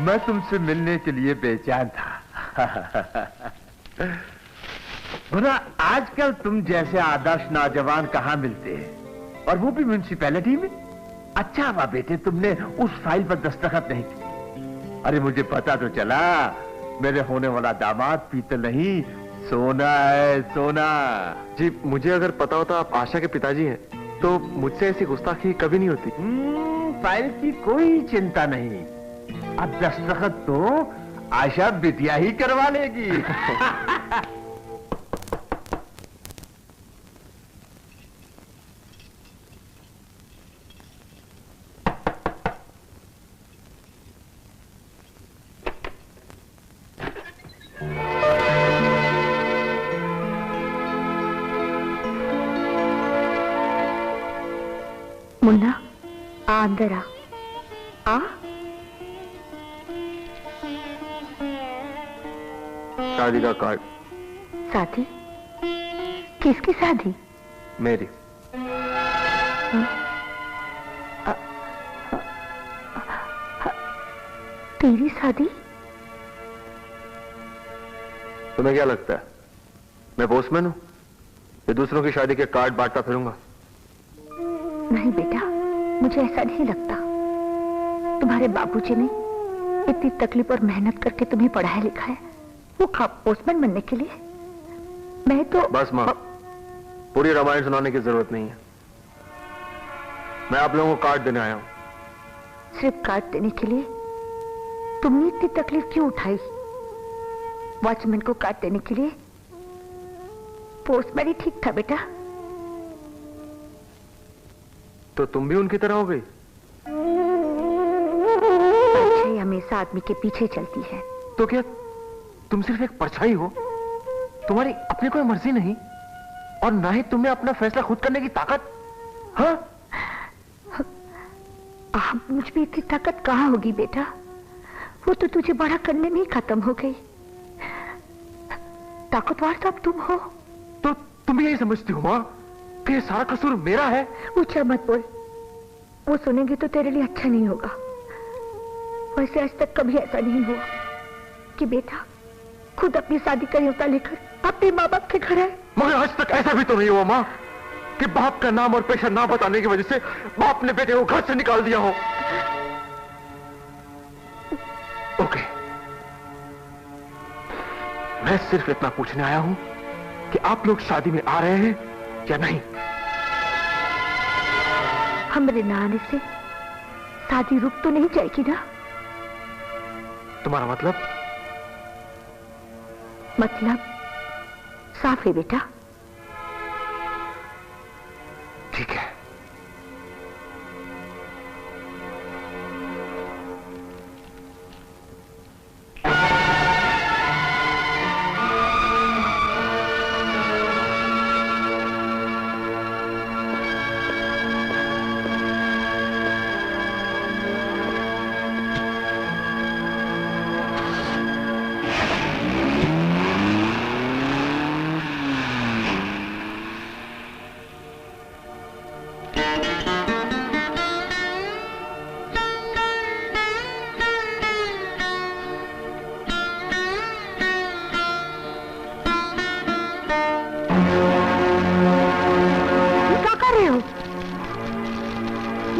मैं तुमसे मिलने के लिए बेचैन था। बोला, आजकल तुम जैसे आदर्श नौजवान कहाँ मिलते हैं, और वो भी म्युनिसिपैलिटी में। अच्छा हुआ बेटे तुमने उस फाइल पर दस्तखत नहीं की। अरे मुझे पता तो चला, मेरे होने वाला दामाद पीतल नहीं सोना है, सोना। जी, मुझे अगर पता होता आप आशा के पिताजी हैं तो मुझसे ऐसी गुस्ताखी कभी नहीं होती। फाइल की कोई चिंता नहीं, अब दस्तखत तो आशा बिटिया ही करवा लेगी। मुन्ना, आ अंदर आ। शादी का कार्ड। शादी? किसकी शादी? मेरी। तेरी शादी? तुम्हें क्या लगता है मैं पोस्टमैन हूं ये दूसरों की शादी के कार्ड बांटता फिरूंगा? नहीं बेटा, मुझे ऐसा नहीं लगता। तुम्हारे बाबूजी ने इतनी तकलीफ और मेहनत करके तुम्हें पढ़ाया लिखा है, वो पोस्टमैन बनने के लिए। मैं तो बस मां, पूरी रामायण सुनाने की जरूरत नहीं है। मैं आप लोगों को कार्ड देने आया हूं। सिर्फ कार्ड देने के लिए तुमने इतनी तकलीफ क्यों उठाई? वॉचमैन को कार्ड देने के लिए पोस्टमैन ही ठीक था बेटा। तो तुम भी उनकी तरह हो गई? परछाई हमेशा आदमी के पीछे चलती है। तो क्या तुम सिर्फ एक परछाई हो? तुम्हारी अपनी कोई मर्जी नहीं, और ना ही तुम्हें अपना फैसला खुद करने की ताकत? हाँ? मुझ में इतनी ताकत कहाँ होगी बेटा? वो तो तुझे बड़ा करने में ही खत्म हो गई। ताकतवर तो अब तुम हो। तो तुम यही समझती हो माँ कि ये सारा कसूर मेरा है? ऊंचा मत बोल, वो सुनेंगे तो तेरे लिए अच्छा नहीं होगा। वैसे आज तक कभी ऐसा नहीं हुआ कि बेटा खुद अपनी शादी का न्योता लेकर अपने माँ बाप के घर आए। मगर आज तक ऐसा भी तो नहीं हुआ माँ कि बाप का नाम और पेशा ना बताने की वजह से बाप ने बेटे को घर से निकाल दिया हो। ओके, मैं सिर्फ इतना पूछने आया हूं कि आप लोग शादी में आ रहे हैं या नहीं? हमरे ना आने से शादी रुक तो नहीं जाएगी ना? तुम्हारा मतलब? मतलब साफ है बेटा। ठीक है।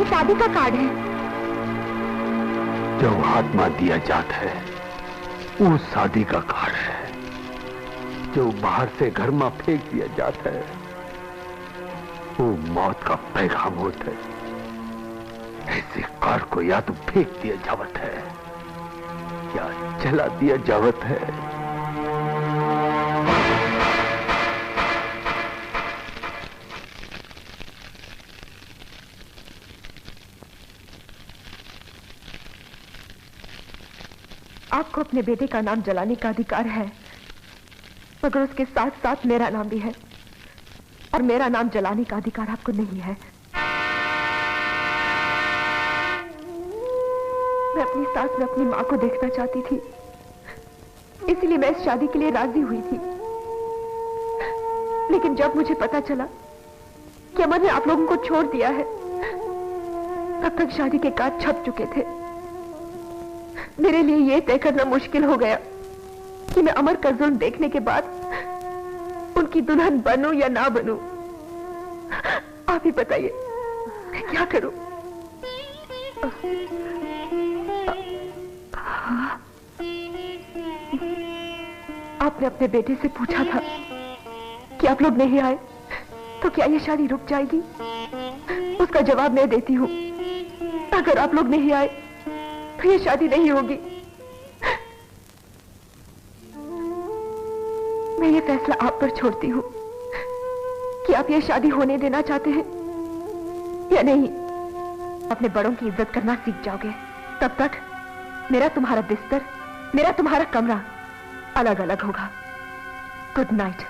शादी का कार्ड है। जो हाथ में दिया जाता है वो शादी का कार्ड है। जो बाहर से घर में फेंक दिया जाता है वो मौत का पैगाम होता है। ऐसे कार्ड को या तो फेंक दिया जावत है या जला दिया जावत है। आपको अपने बेटे का नाम जलाने का अधिकार है, मगर उसके साथ साथ मेरा नाम भी है, और मेरा नाम जलाने का अधिकार आपको नहीं है। मैं अपनी सास में अपनी मां को देखना चाहती थी, इसलिए मैं इस शादी के लिए राजी हुई थी। लेकिन जब मुझे पता चला कि अमर ने आप लोगों को छोड़ दिया है, तब तक शादी के कार्ड छप चुके थे। मेरे लिए यह तय करना मुश्किल हो गया कि मैं अमर का जुल्म देखने के बाद उनकी दुल्हन बनूं या ना बनूं। आप ही बताइए मैं क्या करूं? आपने अपने बेटे से पूछा था कि आप लोग नहीं आए तो क्या ये शादी रुक जाएगी? उसका जवाब मैं देती हूं, अगर आप लोग नहीं आए तो ये शादी नहीं होगी। मैं ये फैसला आप पर छोड़ती हूं कि आप ये शादी होने देना चाहते हैं या नहीं। अपने बड़ों की इज्जत करना सीख जाओगे, तब तक मेरा तुम्हारा बिस्तर, मेरा तुम्हारा कमरा अलग अलग होगा। Good night.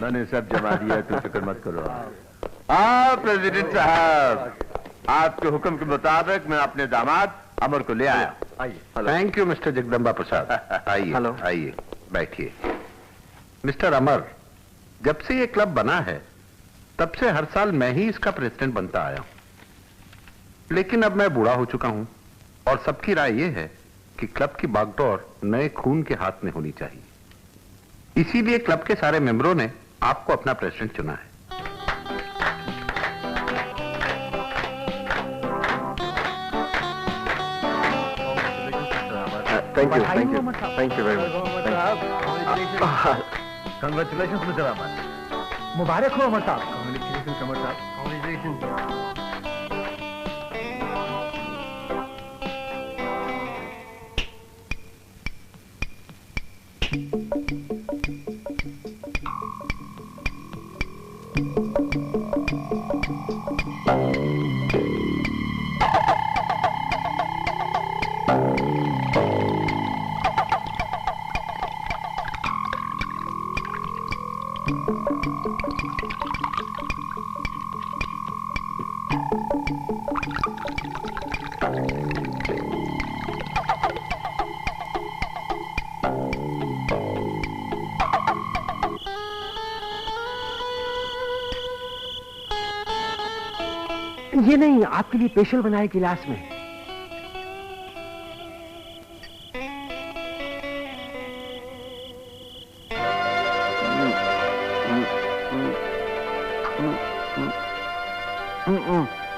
मैंने सब जमा दिया, तुम फिक्र मत करो। हाँ प्रेसिडेंट साहब, आपके हुक्म के मुताबिक मैं अपने दामाद अमर को ले आया। आइए। थैंक यू मिस्टर जगदम्बा प्रसाद। आइए आइए बैठिए। मिस्टर अमर, जब से ये क्लब बना है तब से हर साल मैं ही इसका प्रेसिडेंट बनता आया हूं। लेकिन अब मैं बूढ़ा हो चुका हूं और सबकी राय यह है कि क्लब की बागडोर नए खून के हाथ में होनी चाहिए। इसीलिए क्लब के सारे मेंबरों ने आपको अपना प्रेसिडेंट चुना है। Thank you very much. Congratulation mister Amar. मुबारक हो अमर साहब। कांग्रेचुलेशन अमर साहब। कांग्रेचुलेशन। ये नहीं, आपके लिए स्पेशल बनाए गिलास में।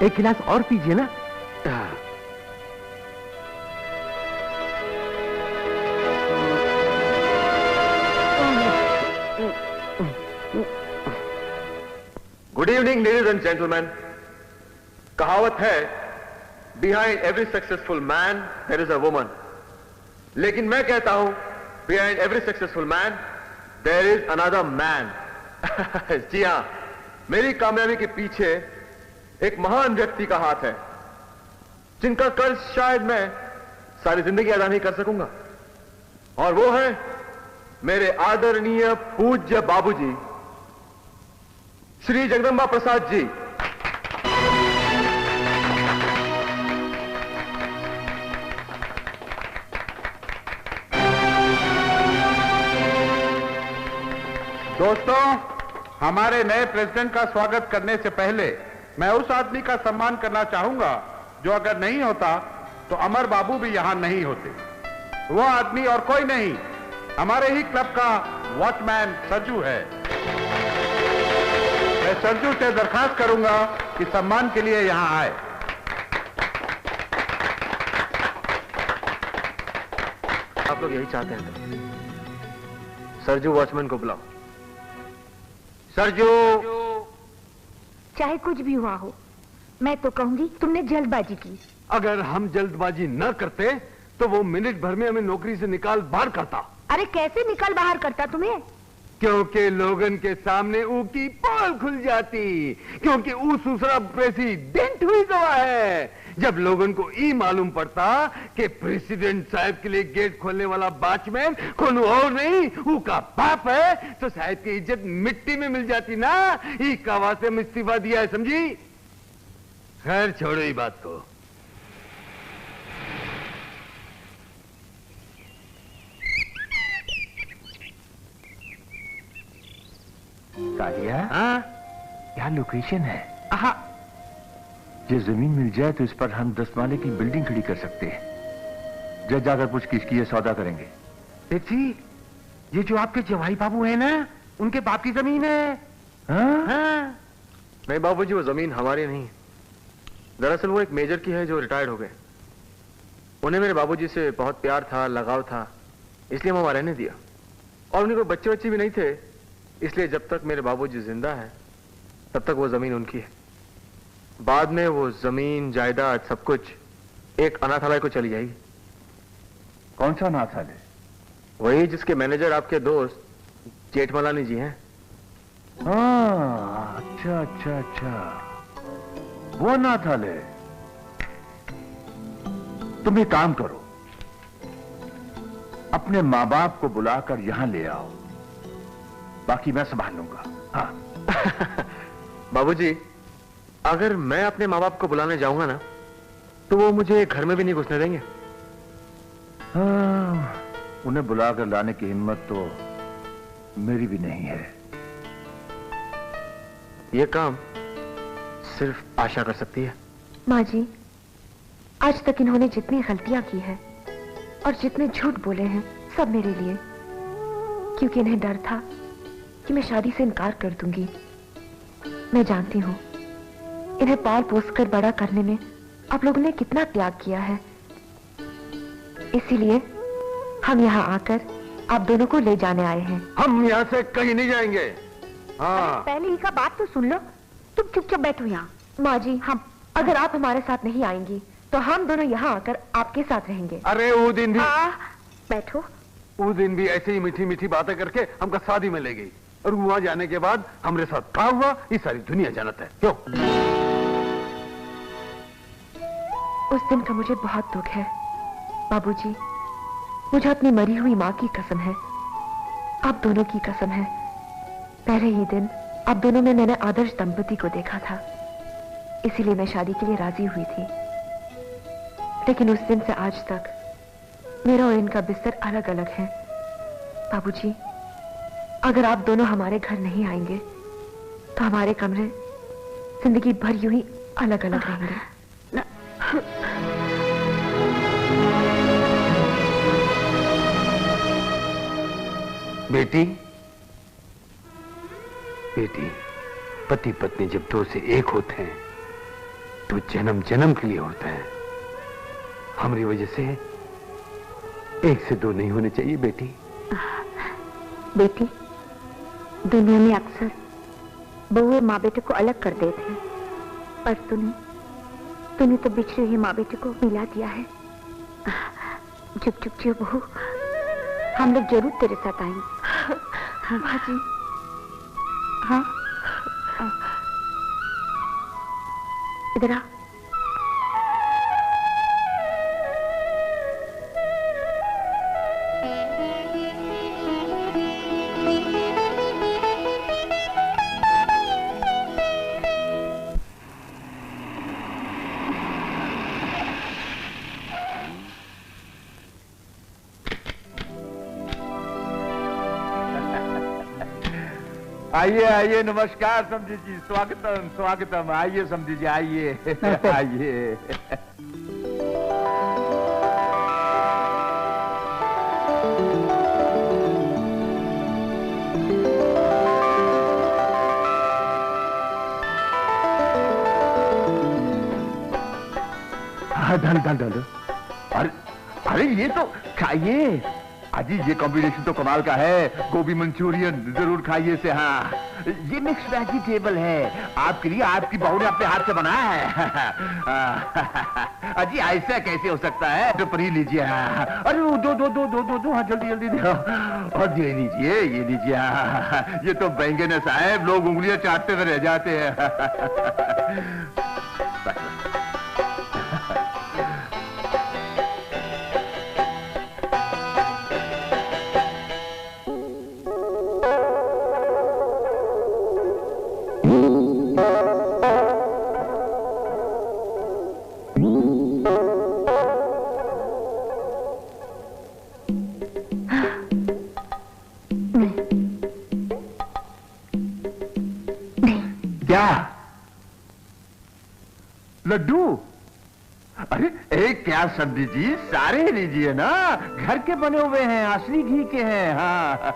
एक गिलास और पीजिए ना। Good evening ladies and gentleman. कहावत है, behind every successful man there is a woman. लेकिन मैं कहता हूं, behind every successful man there is another man. जी हां, मेरी कामयाबी के पीछे एक महान व्यक्ति का हाथ है, जिनका कर्ज शायद मैं सारी जिंदगी अदा नहीं कर सकूंगा, और वो है मेरे आदरणीय पूज्य बाबूजी श्री जगदंबा प्रसाद जी। दोस्तों, हमारे नए प्रेसिडेंट का स्वागत करने से पहले मैं उस आदमी का सम्मान करना चाहूंगा जो अगर नहीं होता तो अमर बाबू भी यहां नहीं होते। वो आदमी और कोई नहीं, हमारे ही क्लब का वॉचमैन सरजू है। मैं सरजू से दरखास्त करूंगा कि सम्मान के लिए यहां आए। आप लोग यही चाहते हैं तो सरजू वॉचमैन को बुलाओ। सरजू। चाहे कुछ भी हुआ हो, मैं तो कहूंगी तुमने जल्दबाजी की। अगर हम जल्दबाजी न करते तो वो मिनट भर में हमें नौकरी से निकाल बाहर करता। अरे कैसे निकाल बाहर करता तुम्हें? क्योंकि लोगन के सामने ऊ की पोल खुल जाती, क्योंकि ऊ दूसरा प्रेसिडेंट हुई गवा है। जब लोगन को ई मालूम पड़ता कि प्रेसिडेंट साहब के लिए गेट खोलने वाला वॉचमैन कौन और नहीं ऊ का बाप है, तो साहब की इज्जत मिट्टी में मिल जाती ना। ई कवा से इस्तीफा दिया है, समझी? खैर छोड़ो ही बात को। सादिया, हाँ? यहाँ लोकेशन है। ये जमीन मिल जाए तो इस पर हम 10 माले की बिल्डिंग खड़ी कर सकते हैं। जज जाकर पूछ किसकी ये सौदा करेंगे। देखी, ये जो आपके जवाई बाबू है ना, उनके बाप की जमीन है। हाँ? नहीं बाबूजी, वो जमीन हमारी नहीं। दरअसल वो एक मेजर की है जो रिटायर्ड हो गए। उन्हें मेरे बाबूजी से बहुत प्यार था, लगाव था, इसलिए हम वहां रहने दिया। और उन्हें कोई बच्चे बच्चे भी नहीं थे, इसलिए जब तक मेरे बाबूजी जिंदा है तब तक वो जमीन उनकी है। बाद में वो जमीन जायदाद सब कुछ एक अनाथालय को चली जाएगी। कौन सा अनाथालय? वही जिसके मैनेजर आपके दोस्त जेठमलानी जी हैं। हाँ, अच्छा अच्छा अच्छा, वो अनाथालय। तुम एक काम करो, अपने माँ बाप को बुलाकर यहां ले आओ, बाकी मैं संभाल लूंगा। हाँ। बाबूजी, अगर मैं अपने माँ बाप को बुलाने जाऊंगा ना, तो वो मुझे घर में भी नहीं घुसने देंगे। हाँ, उन्हें बुलाकर लाने की हिम्मत तो मेरी भी नहीं है। ये काम सिर्फ आशा कर सकती है। माँ जी, आज तक इन्होंने जितनी गलतियां की है और जितने झूठ बोले हैं, सब मेरे लिए, क्योंकि इन्हें डर था कि मैं शादी से इनकार कर दूंगी। मैं जानती हूँ इन्हें पाल पोस कर बड़ा करने में आप लोगों ने कितना त्याग किया है, इसीलिए हम यहाँ आकर आप दोनों को ले जाने आए हैं। हम यहाँ से कहीं नहीं जाएंगे। हाँ। पहले ही का बात तो सुन लो, तुम चुपचाप बैठो यहाँ। माँ जी, हम अगर आप हमारे साथ नहीं आएंगी तो हम दोनों यहाँ आकर आपके साथ रहेंगे। अरे वो दिन भी बैठो। उस दिन भी ऐसे ही मीठी मीठी बातें करके हमका शादी में ले गई, और वहां जाने के बाद हमरे साथ क्या हुआ ये सारी दुनिया जानत है। क्यों? उस दिन का मुझे बहुत दुख है बाबूजी। मुझे अपनी मरी हुई माँ की कसम है, आप दोनों की कसम है। पहले ही दिन आप दोनों में मैंने आदर्श दंपति को देखा था, इसीलिए मैं शादी के लिए राजी हुई थी। लेकिन उस दिन से आज तक मेरा और इनका बिस्तर अलग अलग है। बाबूजी, अगर आप दोनों हमारे घर नहीं आएंगे तो हमारे कमरे जिंदगी भर यूं ही अलग अलग रहेंगे। बेटी, बेटी, पति पत्नी जब दो से एक होते हैं तो जन्म जन्म के लिए होते हैं। हमारी वजह से एक से दो नहीं होने चाहिए बेटी। बेटी, दुनिया में अक्सर बहुएं माँ बेटे को अलग कर देते हैं, पर तूने तो बिछड़ी हुई माँ बेटे को मिला दिया है। चुप चुप जियो बहू, हम लोग जरूर तेरे साथ आएंगे। हाँ भाजी। हाँ इधर आ। आइए आइए, नमस्कार समझी जी, स्वागतम स्वागतम। आइए समझी जी, आइए आइए। ढल ढल ढल। अरे ये तो खाइए अजी, ये कॉम्बिनेशन तो कमाल का है। गोभी मंचूरियन जरूर खाइए से। हाँ, ये मिक्स वेजिटेबल है आपके लिए, आपकी बहू ने अपने हाथ से बनाया है। अजी ऐसा कैसे हो सकता है? तो पर ही लीजिए। हाँ, अरे दो दो दो दो दो दो, हाँ जल्दी जल्दी दो। और ये लीजिए, ये लीजिए। हाँ, ये तो बैंगन है साहब, लोग उंगलियां चाटते हुए रह जाते हैं। लड्डू? अरे एक क्या सब्जी जी, सारे लीजिए ना, घर के बने हुए हैं, असली घी के हैं। हाँ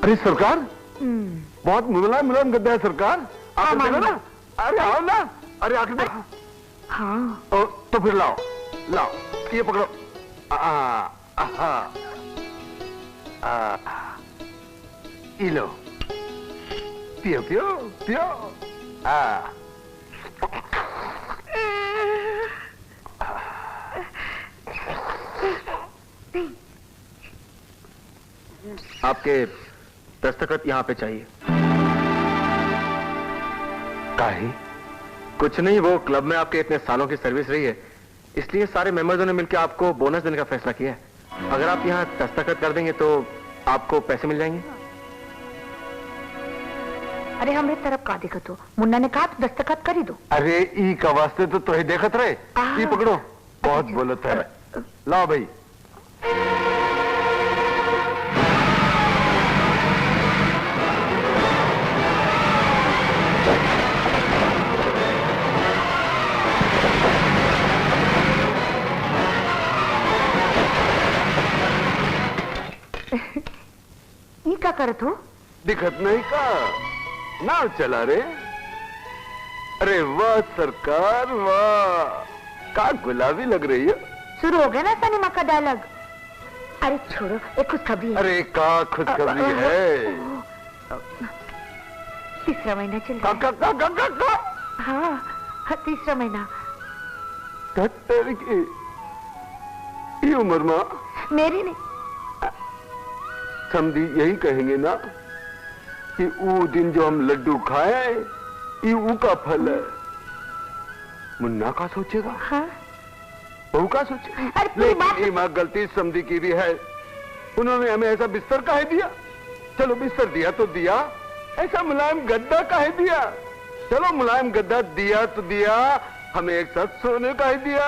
अरे सरकार, बहुत मुलायम मुलायम गद्दा है सरकार। आप देखो ना। अरे आओ ना, अरे आके देखो। हाँ तो फिर लाओ लाओ, ये पकड़ो। ये लो, पियो पियो पियो। आपके दस्तखत यहाँ पे चाहिए। काहे? कुछ नहीं, वो क्लब में आपके इतने सालों की सर्विस रही है, इसलिए सारे मेंबर्स ने मिलकर आपको बोनस देने का फैसला किया है। अगर आप यहाँ दस्तखत कर देंगे तो आपको पैसे मिल जाएंगे। अरे हमरे तरफ का देखो तो, मुन्ना ने कहा तो दस्तखत कर ही दो। अरे ई का वास्ते तो ही देखत रहे। ये पकड़ो, बहुत बोलत है। लाओ भाई। ये क्या करत हो? दिखत नहीं का नाव चला रे। अरे वाह सरकार वाह, का गुलाबी लग रही है। शुरू हो गया ना सिनेमा का डायलॉग। अरे छोड़ो, एक खुशखबरी है। अरे का खुशखबरी है? तीसरा महीना चल रहा है। हाँ, तीसरा महीना। की उम्र माँ मेरी नहीं, समझी यही कहेंगे ना कि वो दिन जो हम लड्डू खाए, ये ऊ का फल है। मुन्ना का सोचेगा? हाँ? बहू का सोचेगा? लेकिन माँ गलती समझी की भी है। उन्होंने हमें ऐसा बिस्तर काहे दिया? चलो बिस्तर दिया तो दिया, ऐसा मुलायम गद्दा काहे दिया? चलो मुलायम गद्दा दिया तो दिया, हमें एक साथ सोने काहे दिया?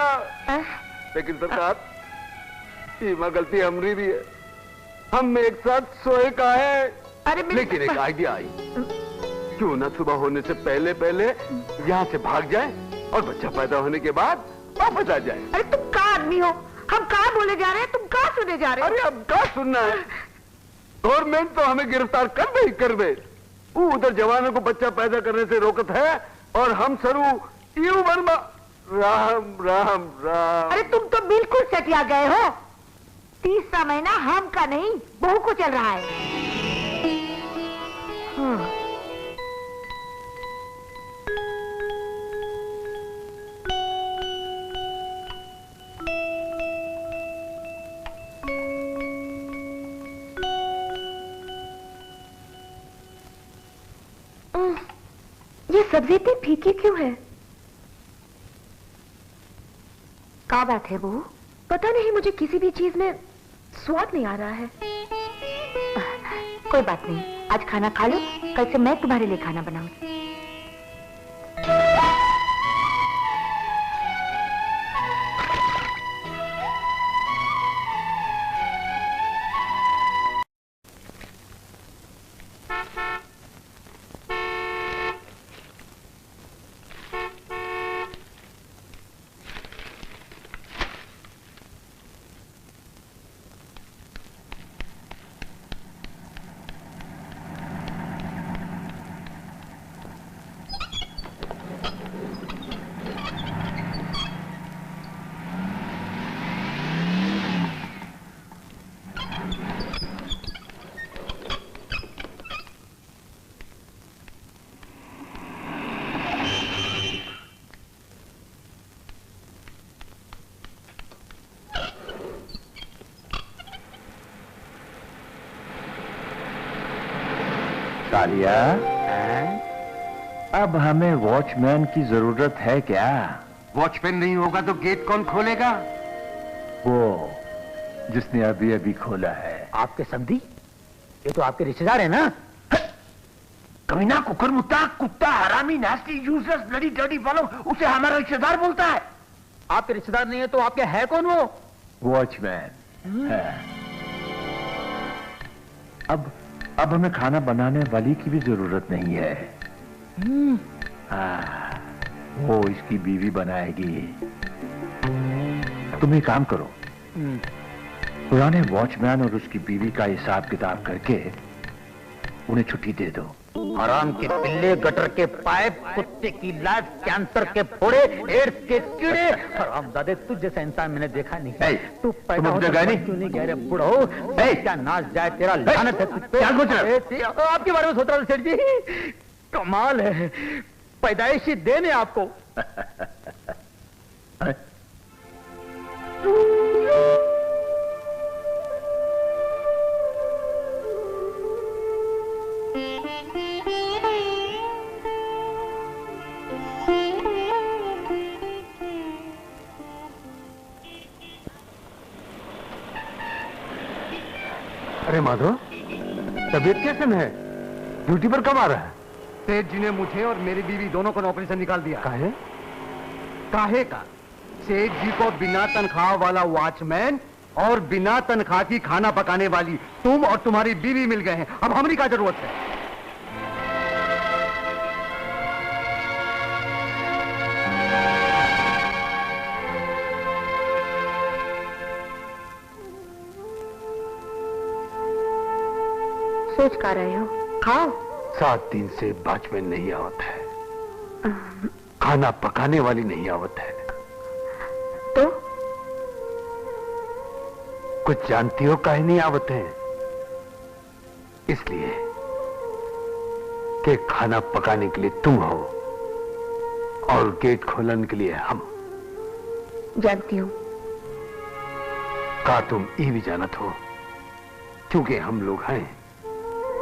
लेकिन सरकार, ये माँ गलती हमारी भी है, हम एक साथ सोए का है। अरे लेकिन एक आइडिया आई, क्यों ना सुबह होने से पहले पहले यहाँ से भाग जाए और बच्चा पैदा होने के बाद वापस आ जाए। अरे तुम क्या आदमी हो? हम कहाँ बोले जा रहे हैं, तुम कहाँ सुने जा रहे हो? अरे अब क्या सुनना है? गवर्नमेंट तो हमें गिरफ्तार कर दे ही कर दे। वो उधर जवानों को बच्चा पैदा करने से रोकत है और हम सरू यूं बर्मा। राम राम राम। अरे तुम तो बिल्कुल सटिया गए हो। तीसरा महीना हम का नहीं बहू को चल रहा है। हाँ। ये सब्जी इतनी फीकी क्यों है? क्या बात है बहू? पता नहीं, मुझे किसी भी चीज में स्वाद नहीं आ रहा है। कोई बात नहीं, आज खाना खा लो, कल से मैं तुम्हारे लिए खाना बनाऊंगी। सालिया, अब हमें वॉचमैन की जरूरत है क्या? वॉचमैन नहीं होगा तो गेट कौन खोलेगा? वो जिसने अभी अभी खोला है। आपके समधी? ये तो आपके रिश्तेदार है ना? कमीना, कुकर मुत्ता, कुत्ता, हरामी, nasty, useless, bloody dirty follow, उसे हमारा रिश्तेदार बोलता है। आपके रिश्तेदार नहीं है तो आपके है कौन वो? वॉचमैन है। अब हमें खाना बनाने वाली की भी जरूरत नहीं है। वो इसकी बीवी बनाएगी। तुम एक काम करो, पुराने वॉचमैन और उसकी बीवी का हिसाब किताब करके उन्हें छुट्टी दे दो। हराम के पिल्ले, गटर के पाइप, कुत्ते की लाश, कैंसर के फोड़े, एड्स के कीड़े। हरामजादे, तुझ जैसा इंसान मैंने देखा नहीं। तू पैदा होता क्यों नहीं कह रहे बुढ़ो? क्या नाच जाए तेरा, लानत है तुझ पे। क्या सोच रहे हो? आपके बारे में सोच रहा हूँ सेठ जी। कमाल है, पैदाइशी देन है आपको। अरे माधव, तबीयत कैसे है? ड्यूटी पर कब आ रहा है? सेठ जी ने मुझे और मेरी बीवी दोनों को नौकरी से निकाल दिया। काहे? काहे का? सेठ जी को बिना तनख्वाह वाला वॉचमैन और बिना तनख्वाह की खाना पकाने वाली तुम और तुम्हारी बीवी मिल गए हैं। अब हमारी क्या जरूरत है? सोच कर रहे हो? खाओ। 7 दिन से वॉचमैन नहीं आवत है, खाना पकाने वाली नहीं आवत है। तो कुछ जानती हो काहे नहीं आवत है? इसलिए कि खाना पकाने के लिए तुम हो और गेट खोलने के लिए हम। जानती हूँ। का तुम ये भी जानत हो? क्योंकि हम लोग हैं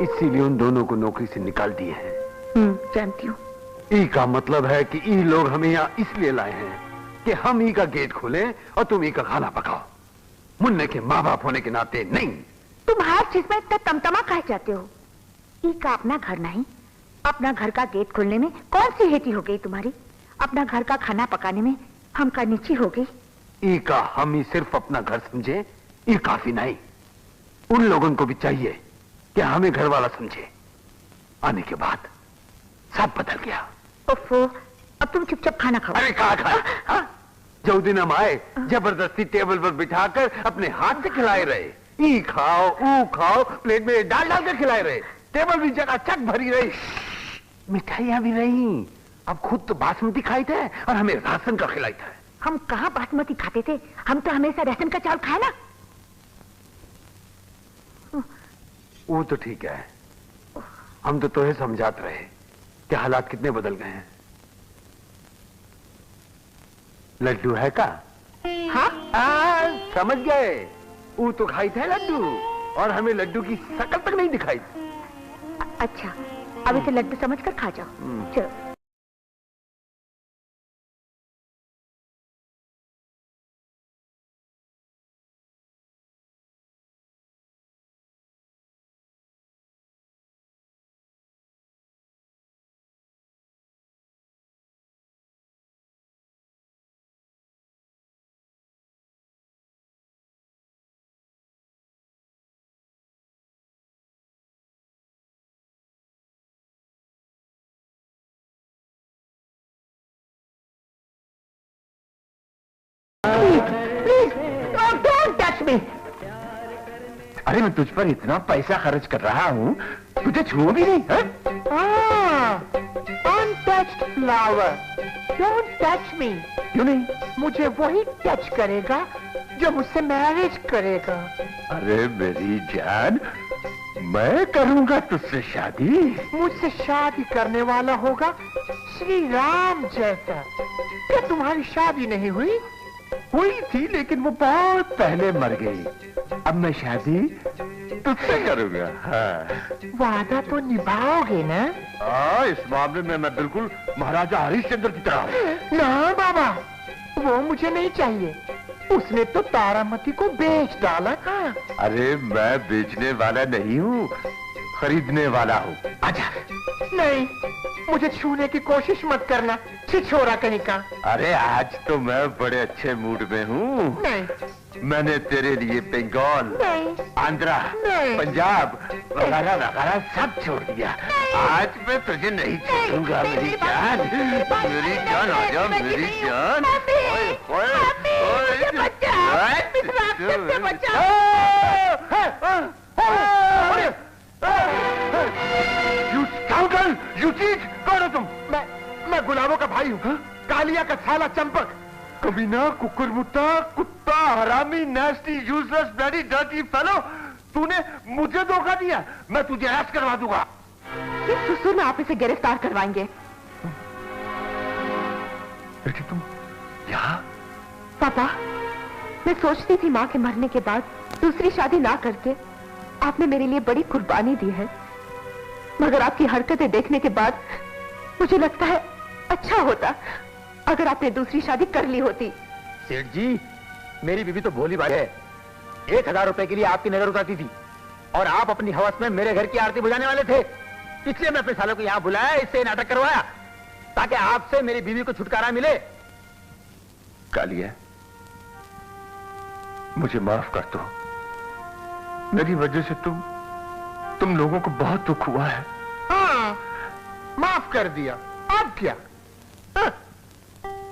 इसीलिए उन दोनों को नौकरी से निकाल दिए हैं। जानती हूँ। ई का मतलब है कि ई लोग हमें यहाँ इसलिए लाए हैं कि हम ई का गेट खोलें और तुम ई का खाना पकाओ। मुन्ने के माँ बाप होने के नाते नहीं। तुम हर चीज में इतना तमतमा कह जाते हो? ई का अपना घर नहीं, अपना घर का गेट खोलने में कौन सी हेती हो गई तुम्हारी? अपना घर का खाना पकाने में हम का नीची हो गई? ई का हम ही सिर्फ अपना घर समझे ये काफी नहीं। उन लोगों को भी चाहिए कि हमें घर वाला समझे। आने के बाद सब बदल गया। ओफो, अब तुम चुपचाप खाना खाओ। अरे कहा खा? जो दिन हम आए जबरदस्ती टेबल पर बिठाकर अपने हाथ से खिलाए रहे, ई खाओ ऊ खाओ, प्लेट में डाल डाल कर खिलाए रहे, टेबल भी चकाचक भरी रही, मिठाइयां भी रही। अब खुद तो बासमती खाई थे और हमें राशन का खिलाई था। हम कहाँ बासमती खाते थे, हम तो हमेशा राशन का चावल खाए ना। वो तो ठीक है, हम तो तुम्हें समझाते रहे कि हालात कितने बदल गए हैं। लड्डू है का? हाँ? समझ गए, वो तो खाई थे लड्डू और हमें लड्डू की शक्ल तक नहीं दिखाई। अच्छा, अब इसे लड्डू समझकर खा जाओ। चलो। अरे मैं तुझ पर इतना पैसा खर्च कर रहा हूँ, तुझे छू भी नहीं है? Untouched flower, don't touch me. क्यों नहीं? मुझे वही टच करेगा जो मुझसे मैरिज करेगा। अरे मेरी जान, मैं करूंगा तुझसे शादी। मुझसे शादी करने वाला होगा श्री राम जैसा। क्या तुम्हारी शादी नहीं हुई? हुई थी, लेकिन वो बहुत पहले मर गई। अब मैं शादी तुझसे करूंगा। हाँ। वादा तो निभाओगे ना? इस मामले में मैं बिल्कुल महाराजा हरिश्चंद्र की तरह हूँ। ना बाबा, वो मुझे नहीं चाहिए। उसने तो तारामती को बेच डाला। अरे मैं बेचने वाला नहीं हूँ, खरीदने वाला हूँ। आजा। नहीं, मुझे छूने की कोशिश मत करना, छिछोरा कहीं का। अरे आज तो मैं बड़े अच्छे मूड में हूँ। नहीं, मैंने तेरे लिए बंगाल, आंध्रा, पंजाब वगैरह वगैरह सब छोड़ दिया। आज मैं तुझे नहीं छोड़ूंगा मेरी जान। मेरी जान आजा, मेरी जान। कौन हो तुम? मैं गुलाबों का भाई हूँ, कालिया का साला चंपक। कमीना, कुकुरमुत्ता, कुत्ता, हरामी, नेस्टी, यूजलेस, ब्लडी, डर्टी फेलो, तूने मुझे धोखा दिया। मैं तुझे अरेस्ट करवा दूंगा। इस ससुर में आप इसे गिरफ्तार करवाएंगे। बेटी तुम यहाँ? पापा, मैं सोचती थी माँ के मरने के बाद दूसरी शादी ना करके आपने मेरे लिए बड़ी कुर्बानी दी है, मगर आपकी हरकतें देखने के बाद मुझे लगता है अच्छा होता अगर आपने दूसरी शादी कर ली होती। सेठ जी, मेरी बीवी तो भोली भाई है। 1000 रुपए के लिए आपकी नजर उतारती थी और आप अपनी हवस में मेरे घर की आरती बुझाने वाले थे। इसलिए मैं अपने सालों को यहाँ बुलाया, इससे नाटक करवाया ताकि आपसे मेरी बीवी को छुटकारा मिले। कालिया, मुझे माफ कर दो। मेरी वजह से तुम लोगों को बहुत दुख हुआ है। हाँ, माफ कर दिया। अब क्या?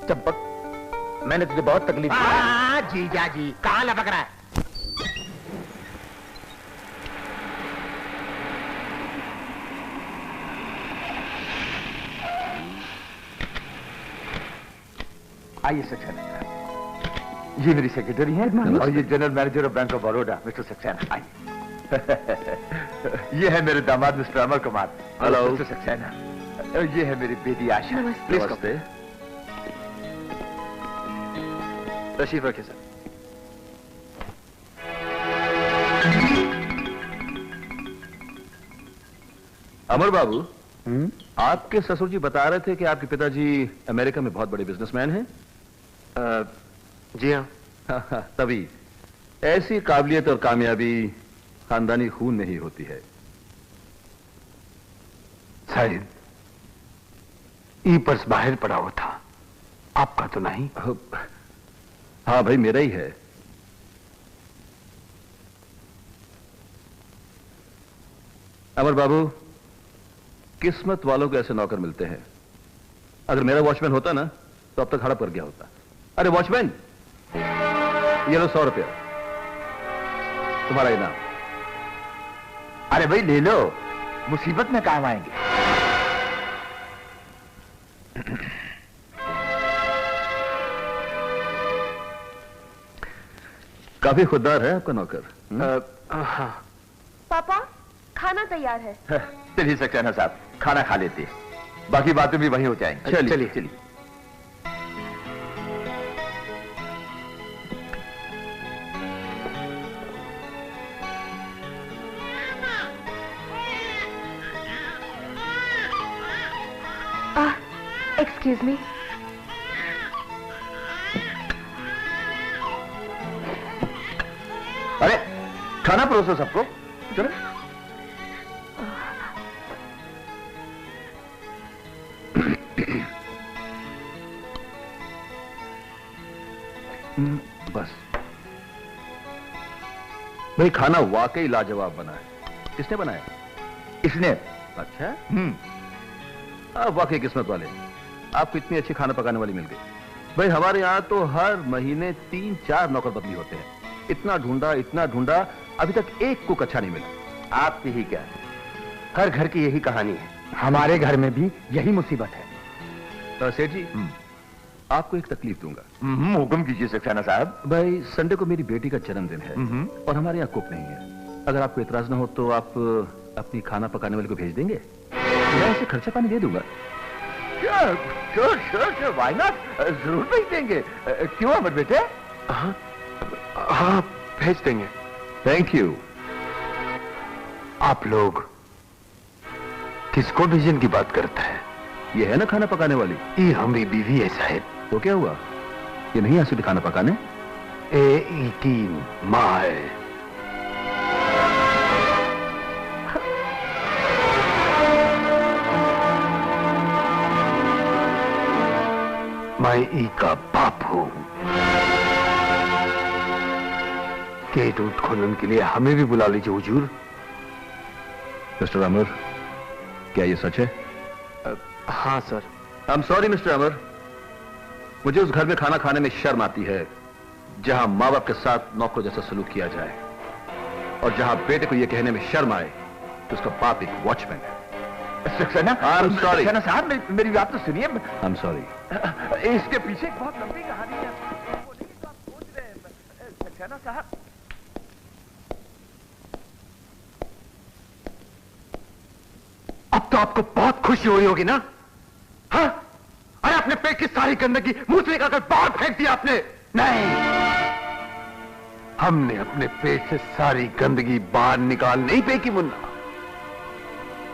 चंपक, मैंने तुझे बहुत तकलीफ दी। जीजा जी, कहाँ लपक रहा है? आइए सक्सेना, ये मेरी सेक्रेटरी है और ये general manager of bank of Baroda mister Saxena. आइए। ये है मेरे दामाद mister Amar Kumar. Hello mister Saxena. ये है मेरी बेटी आशा। नमस्ते। तशरीफ रखिए सर। अमर बाबू, आपके ससुर जी बता रहे थे कि आपके पिताजी अमेरिका में बहुत बड़े बिजनेसमैन हैं। जी हाँ। तभी ऐसी काबिलियत और कामयाबी खानदानी खून में ही होती है। शायद ई पर्स बाहर पड़ा हुआ था, आपका तो नहीं? हाँ भाई, मेरा ही है। अमर बाबू, किस्मत वालों को ऐसे नौकर मिलते हैं। अगर मेरा वॉचमैन होता ना तो अब तक हड़प कर गया होता। अरे वॉचमैन, ये लो 100 रुपया, तुम्हारा इनाम। अरे भाई ले लो, मुसीबत में काम आएंगे। काफी खुददार है आपका नौकर। हाँ। पापा, खाना तैयार है। चलिए सक्सेना साहब, खाना खा लेते हैं, बाकी बातें भी वहीं हो जाएंगी। चलिए चलिए। Excuse me. अरे खाना परोसो सबको, चलो। बस भाई, खाना वाकई लाजवाब बना है। किसने बनाया? इसने। अच्छा। आप वाकई किस्मत वाले, आपको इतनी अच्छी खाना पकाने वाली मिल गई। भाई हमारे यहाँ तो हर महीने 3-4 नौकर बदली होते हैं। इतना ढूंढा, अभी तक एक कुक अच्छा नहीं मिला। आपकी ही क्या, हर घर की यही कहानी है। हमारे घर में भी यही मुसीबत है। सेठ जी, आपको एक तकलीफ दूंगा। हुक्म कीजिए सक्सेना साहब। भाई संडे को मेरी बेटी का जन्मदिन है और हमारे यहाँ कुक नहीं है। अगर आपको इतराज ना हो तो आप अपनी खाना पकाने वाले को भेज देंगे? मैं इसे खर्चा पानी दे दूंगा। श्योर, व्हाई नॉट, जरूर भेज देंगे। क्यों अमर बेटे? हाँ, भेज देंगे। Thank you. आप लोग किसको भेजने की बात करते हैं? ये है ना खाना पकाने वाली? ये हमारी बीवी है साहब। तो क्या हुआ, ये नहीं आ सकती खाना पकाने? की माँ है। मैं ई का बाप हूं। गेट उठ खोलने के लिए हमें भी बुला लीजिए हुजूर। मिस्टर अमर, क्या ये सच है? हाँ sir. I am sorry mister Amar, मुझे उस घर में खाना खाने में शर्म आती है जहां माँ बाप के साथ नौकर जैसा सलूक किया जाए, और जहां बेटे को यह कहने में शर्म आए कि उसका बाप एक वॉचमैन है। सक्सेना साहब, मेरी बात तो सुनिए। आई एम सॉरी। इसके पीछे एक बहुत लंबी कहानी है, वो नहीं तो आप सोच रहे हैं। सक्सेना साहब, अब तो आपको बहुत खुशी हो रही होगी ना? हाँ? अरे अपने पेट की सारी गंदगी मुंह से निकालकर बाहर फेंक दिया आपने। नहीं, हमने अपने पेट से सारी गंदगी बाहर निकाल नहीं फेंकी मुन्ना,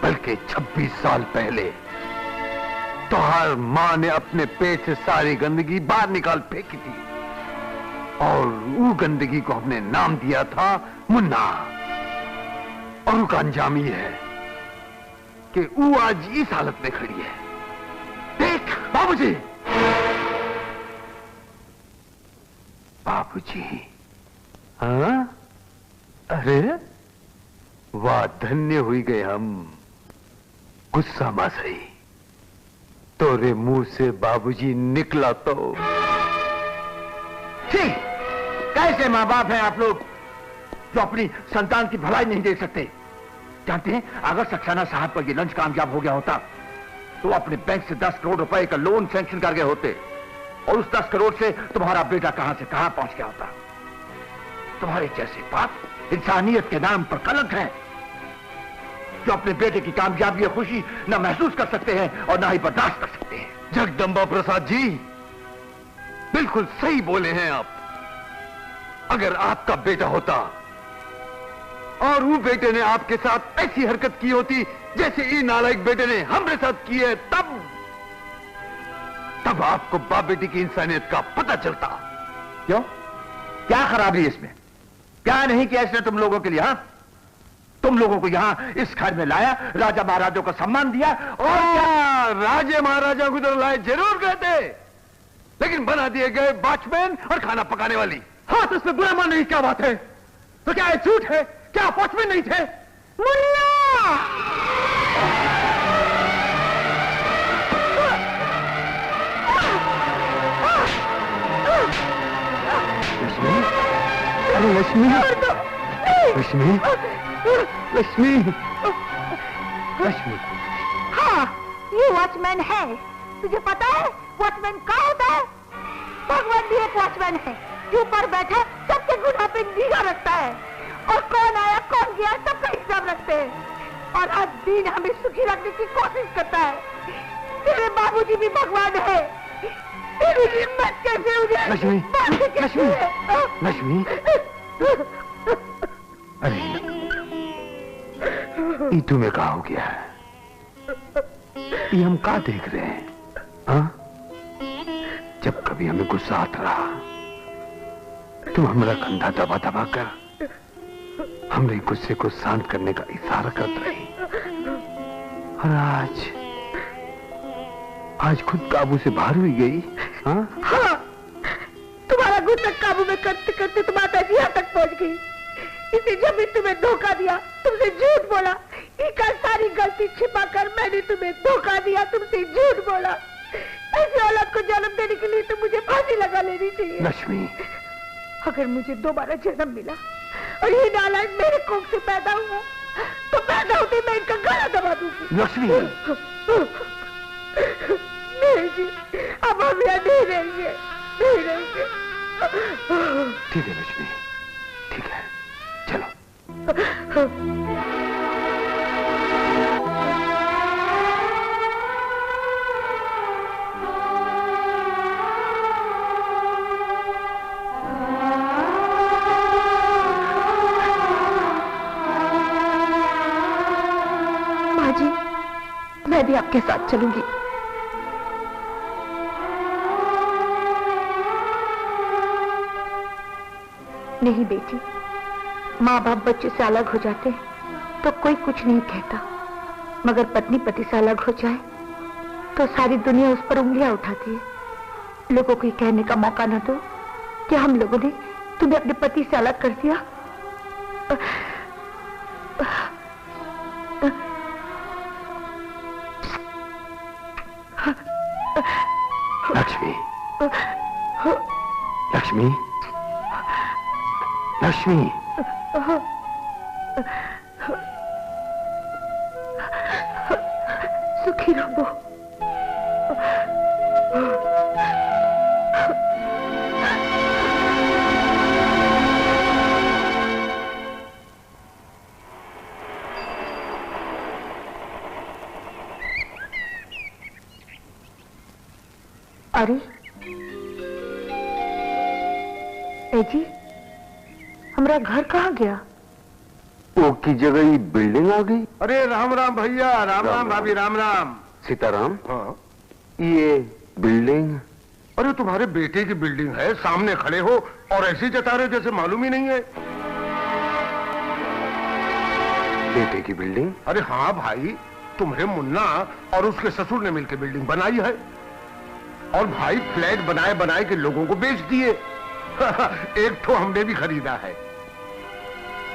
बल्कि 26 साल पहले तो हर मां ने अपने पेट से सारी गंदगी बाहर निकाल फेंकी थी, और वो गंदगी को हमने नाम दिया था मुन्ना। और उसका अंजाम ये है कि वो आज इस हालत में खड़ी है। देख बाबूजी, बाबूजी। हाँ? अरे वाह, धन्य हुई गए हम। गुस्सा मा सही, तोरे मुंह से बाबूजी निकला तो। ठीक, कैसे माँ बाप हैं आप लोग जो अपनी संतान की भलाई नहीं देख सकते? जानते हैं, अगर सक्सेना साहब का ये लंच कामयाब हो गया होता तो अपने बैंक से 10 करोड़ रुपए का लोन सैंक्शन कर गए होते, और उस 10 करोड़ से तुम्हारा बेटा कहां से कहां पहुंच गया होता। तुम्हारे जैसे बाप इंसानियत के नाम पर कलंक है, जो अपने बेटे की कामयाबी और खुशी न महसूस कर सकते हैं और ना ही बर्दाश्त कर सकते हैं। जगदम्बा प्रसाद जी, बिल्कुल सही बोले हैं आप। अगर आपका बेटा होता और वो बेटे ने आपके साथ ऐसी हरकत की होती जैसे ये नालायक बेटे ने हमारे साथ की है, तब आपको बाप बेटी की इंसानियत का पता चलता। क्यों? क्या खराबी इसमें? क्या नहीं किया इसने तुम लोगों के लिए? हाँ, तुम लोगों को यहां इस घर में लाया, राजा महाराजों का सम्मान दिया, और क्या राजे महाराजा को तो लाए जरूर कहते, लेकिन बना दिए गए वॉचमैन और खाना पकाने वाली। हाँ, तो इसमें बुरा मानने की क्या बात है? तो क्या ये झूठ है? क्या वॉचमैन नहीं थे? मुन्ना! अरे लक्ष्मी, लक्ष्मी, लक्ष्मी, लक्ष्मी। हाँ, ये वॉचमैन है। तुझे पता है वॉचमैन क्या होता है? भगवान भी एक वॉचमैन है जो ऊपर बैठा सबके गुनाह पे निगाह रखता है और कौन आया कौन गया सबका हिसाब रखते हैं और हर दिन हमें सुखी रखने की कोशिश करता है। तेरे बाबूजी भी भगवान है। तेरी हिम्मत कैसे उन्हें लक्ष्मी, लक्ष्मी, लक्ष्मी, अरे ये तुम्हें कहा हो गया है? ये हम क्या देख रहे हैं? हाँ? जब कभी हमें गुस्सा आता रहा तुम हमारा कंधा दबा दबा कर हमरे गुस्से को शांत करने का इशारा करते रही और आज खुद काबू से बाहर हुई गई। हाँ? हाँ, तुम्हारा गुस्सा काबू में करते करते तुम माताजी यहाँ तक पहुँच गई। इसे जब भी तुम्हें धोखा दिया, तुमसे झूठ बोला, इनका सारी गलती छिपाकर मैंने तुम्हें धोखा दिया, तुमसे झूठ बोला। ऐसे औलाद को जन्म देने के लिए तो मुझे फांसी लगा लेनी चाहिए। लक्ष्मी, अगर मुझे दोबारा जन्म मिला और ये नालायक मेरे कोख से पैदा हुआ तो पैदा होते मैं इनका गला दबा दूंगी। लक्ष्मी, नहीं जी, अब हम यहाँ नहीं रहेंगे, नहीं रहेंगे। ठीक है लक्ष्मी, ठीक है, चलो। माँ जी, मैं भी आपके साथ चलूंगी। नहीं बेटी, माँ बाप बच्चे से अलग हो जाते हैं तो कोई कुछ नहीं कहता, मगर पत्नी पति से अलग हो जाए तो सारी दुनिया उस पर उंगलियां उठाती है। लोगों को कहने का मौका न दो कि हम लोगों ने तुम्हें अपने पति से अलग कर दिया। लक्ष्मी, लक्ष्मी, लक्ष्मी, सुखी रहो। अरे ए जी, हमारा घर कहाँ गया? वो की जगह ये बिल्डिंग आ गई। अरे राम राम भैया, राम राम भाभी, राम राम। सीताराम, हाँ, ये बिल्डिंग? अरे तुम्हारे बेटे की बिल्डिंग है, सामने खड़े हो और ऐसे ही जता रहे जैसे मालूम ही नहीं है। बेटे की बिल्डिंग? अरे हाँ भाई, तुम्हारे मुन्ना और उसके ससुर ने मिलकर बिल्डिंग बनाई है और भाई फ्लैट बनाए बनाए के लोगों को बेच दिए। एक तो हमने भी खरीदा है।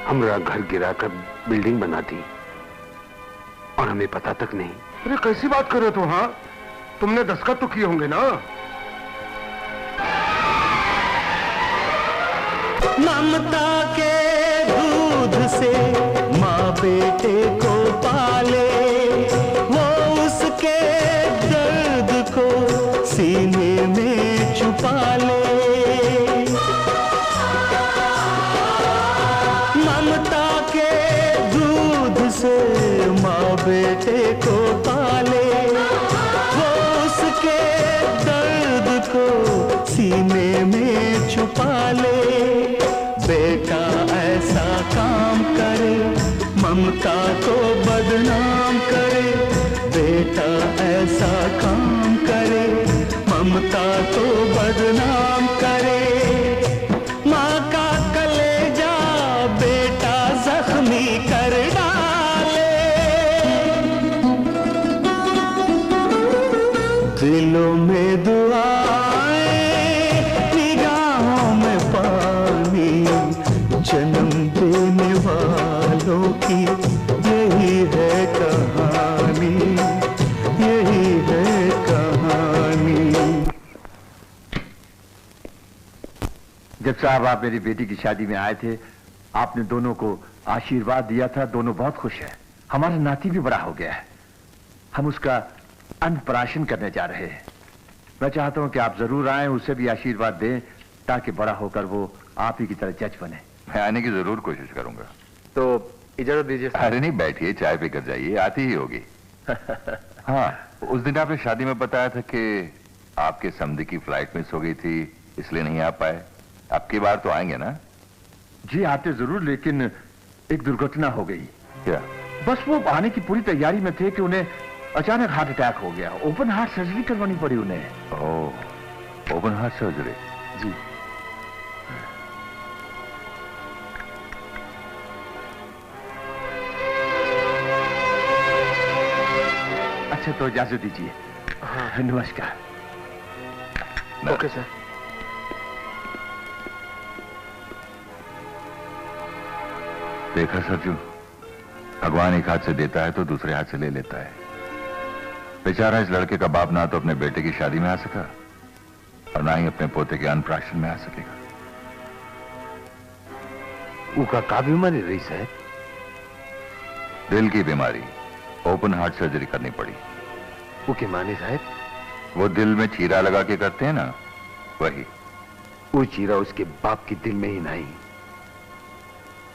हमारा घर गिराकर बिल्डिंग बना दी और हमें पता तक नहीं। अरे कैसी बात कर रहे हो? हाँ, तुमने दस्तखत तो किए होंगे ना? ममता के दूध से माँ बेटे को पाले, वो उसके दर्द को सीने में छुपा ले। ममता के दूध से माँ बेटे को पाले, वो उसके दर्द को सीने में छुपा ले। बेटा ऐसा काम करे, ममता को बदनाम करे। बेटा ऐसा काम करे, ममता को बदनाम करे। माँ का कलेजा बेटा जख्मी कर डाले। दिलों में दुआएं, निगाहों में पानी, जन्म देने वालों की यही है कहानी, यही है कहानी। जब साहब आप मेरी बेटी की शादी में आए थे, आपने दोनों को आशीर्वाद दिया था। दोनों बहुत खुश हैं। हमारा नाती भी बड़ा हो गया है। हम उसका अन्नप्राशन करने जा रहे हैं। मैं चाहता हूं कि आप जरूर आएं, उसे भी आशीर्वाद दें, ताकि बड़ा होकर वो आप ही की तरह जज बने। मैं आने की जरूर कोशिश करूंगा। तो इजाजत दीजिए। अरे नहीं, बैठिए, चाय पीकर जाइए, आती ही होगी। हाँ, उस दिन आपने शादी में बताया था कि आपके समधी की फ्लाइट मिस हो गई थी, इसलिए नहीं आ पाए। अब की बार तो आएंगे ना? जी आते जरूर, लेकिन एक दुर्घटना हो गई। क्या? बस वो आने की पूरी तैयारी में थे कि उन्हें अचानक हार्ट अटैक हो गया। ओपन हार्ट सर्जरी करवानी पड़ी उन्हें। ओह, ओपन हार्ट सर्जरी? जी। अच्छा तो इजाजत दीजिए। हाँ। नमस्कार। Okay sir. देखा सरजू, भगवान एक हाथ से देता है तो दूसरे हाथ से ले लेता है। बेचारा इस लड़के का बाप ना तो अपने बेटे की शादी में आ सका और ना ही अपने पोते के अन्नप्राशन में आ सकेगा। उनका का बीमारी रही साहब? दिल की बीमारी, ओपन हार्ट सर्जरी करनी पड़ी। वो की माने साहब? वो दिल में चीरा लगा के करते हैं ना, वही। वो चीरा उसके बाप के दिल में ही नहीं,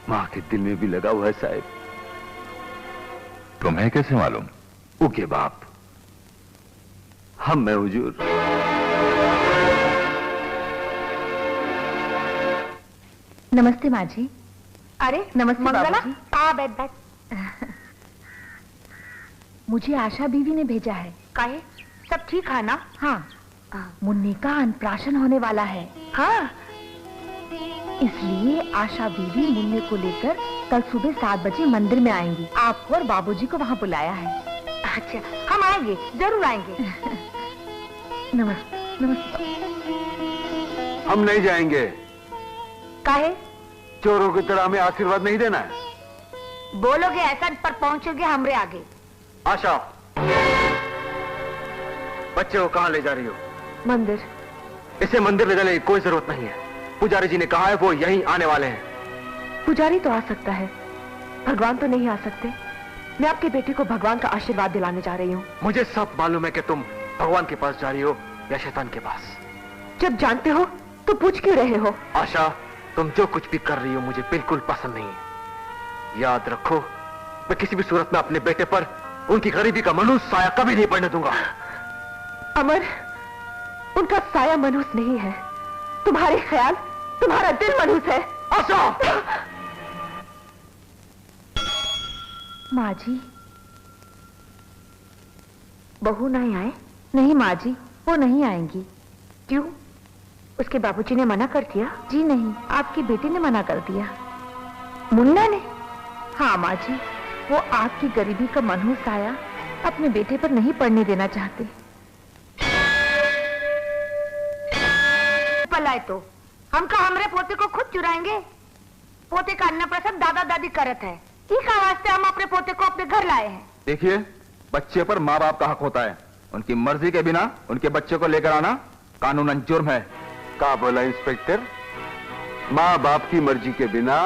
मां के दिल में भी लगा हुआ है साहब। तुम्हें कैसे मालूम? उके बाप हम में हुजूर। नमस्ते माँ जी। अरे नमस्ते मंगला, बाबूजी। आ बैठ बैठ। मुझे आशा बीवी ने भेजा है। काहे? सब ठीक है ना? हाँ, मुन्नी का अन्नप्राशन होने वाला है। हाँ, इसलिए आशा बीवी मुन्ने को लेकर कल सुबह 7 बजे मंदिर में आएंगी। आपको और बाबूजी को वहाँ बुलाया है। अच्छा, हम आएंगे, जरूर आएंगे। नमस्ते। नमस्ते। हम नहीं जाएंगे। काहे? चोरों की तरह हमें आशीर्वाद नहीं देना है। बोलोगे ऐसा पर पहुंचोगे हमरे आगे। आशा, बच्चे को कहां ले जा रही हो? मंदिर। इसे मंदिर ले जाने की कोई जरूरत नहीं है। पुजारी जी ने कहा है वो यहीं आने वाले हैं। पुजारी तो आ सकता है, भगवान तो नहीं आ सकते। मैं आपके बेटे को भगवान का आशीर्वाद दिलाने जा रही हूँ। मुझे सब मालूम है कि तुम भगवान के पास जा रही हो या शैतान के पास। जब जानते हो तो पूछ क्यों रहे हो? आशा, तुम जो कुछ भी कर रही हो मुझे बिल्कुल पसंद नहीं है। याद रखो, मैं किसी भी सूरत में अपने बेटे पर उनकी गरीबी का मनुष्य साया कभी नहीं पड़ने दूंगा। अमर, उनका साया मनुष्य नहीं है, तुम्हारे ख्याल, तुम्हारा दिल मनुष्य है। आशा! माँ जी। बहू नहीं आए? नहीं माँ जी, वो नहीं आएंगी। क्यों? उसके बाबूजी ने मना कर दिया? जी नहीं, आपकी बेटी ने मना कर दिया। मुन्ना ने? हाँ माँ जी, वो आपकी गरीबी का मनहूस साया अपने बेटे पर नहीं पड़ने देना चाहते। पलाए तो हम का हमरे पोते को खुद चुराएंगे? पोते का अन्नप्राशन दादा दादी करत है, इस वास्ते हम अपने पोते को अपने घर लाए हैं। देखिए, बच्चे पर माँ बाप का हक होता है। उनकी मर्जी के बिना उनके बच्चे को लेकर आना कानूनन जुर्म है। का बोला इंस्पेक्टर? माँ बाप की मर्जी के बिना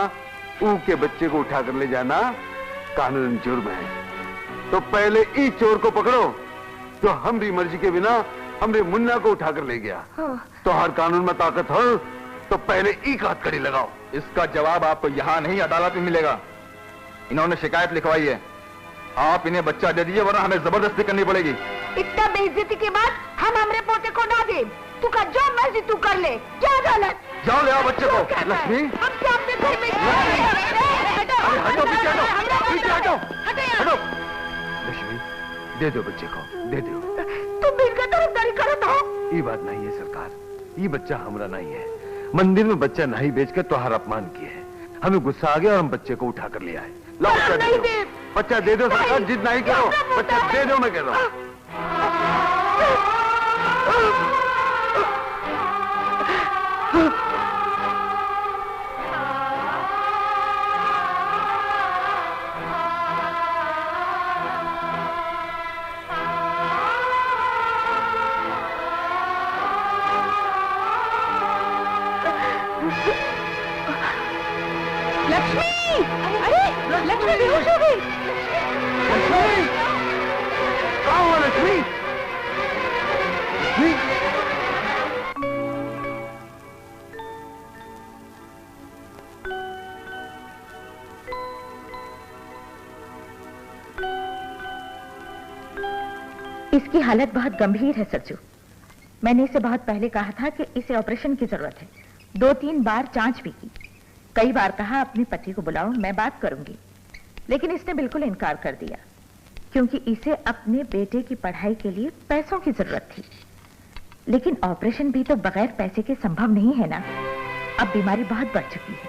उनके बच्चे को उठाकर ले जाना कानूनन जुर्म है। तो पहले ई चोर को पकड़ो जो हमारी मर्जी के बिना हमरे मुन्ना को उठाकर ले गया। तो हर कानून में ताकत हो तो पहले ई का हथकड़ी लगाओ। इसका जवाब आपको यहाँ नहीं, अदालत में मिलेगा। इन्होंने शिकायत लिखवाई है। आप इन्हें बच्चा दे दीजिए, वरना हमें जबरदस्ती करनी पड़ेगी। इतना बेइज्जती के बाद हम हमरे पोते को ना दे। तू का जो मर्जी तू कर ले, क्या गलत? जाओ ले आओ बच्चे को। लक्ष्मी, हम क्या अपने घर में? हटो पीछे, हटो पीछे, हटो हटो। लक्ष्मी, दे दो बच्चे को, दे दो। तुम इनका तरफदारी करत हो? ये बात नहीं है सरकार, ये बच्चा हमरा नहीं है। मंदिर में बच्चा नहीं बेचकर तुहार अपमान किए है। हमें गुस्सा आ गया और हम बच्चे को उठाकर ले आए। लाओ बच्चा दे दो। बच्चा दे दो सरकार, जिद नहीं करो, बच्चा दे दो, मैं कह रहा हूँ। लक्ष्मी बेहोश हो गई। लक्ष्मी, कहाँ हो लक्ष्मी? लक्ष्मी, इसकी हालत बहुत गंभीर है सरजू। मैंने इसे बहुत पहले कहा था कि इसे ऑपरेशन की जरूरत है। 2-3 बार जांच भी की, कई बार कहा अपनी पति को बुलाओ, मैं बात करूंगी, लेकिन इसने बिल्कुल इनकार कर दिया क्योंकि इसे अपने बेटे की पढ़ाई के लिए पैसों की जरूरत थी। लेकिन ऑपरेशन भी तो बगैर पैसे के संभव नहीं है ना। अब बीमारी बहुत बढ़ चुकी है।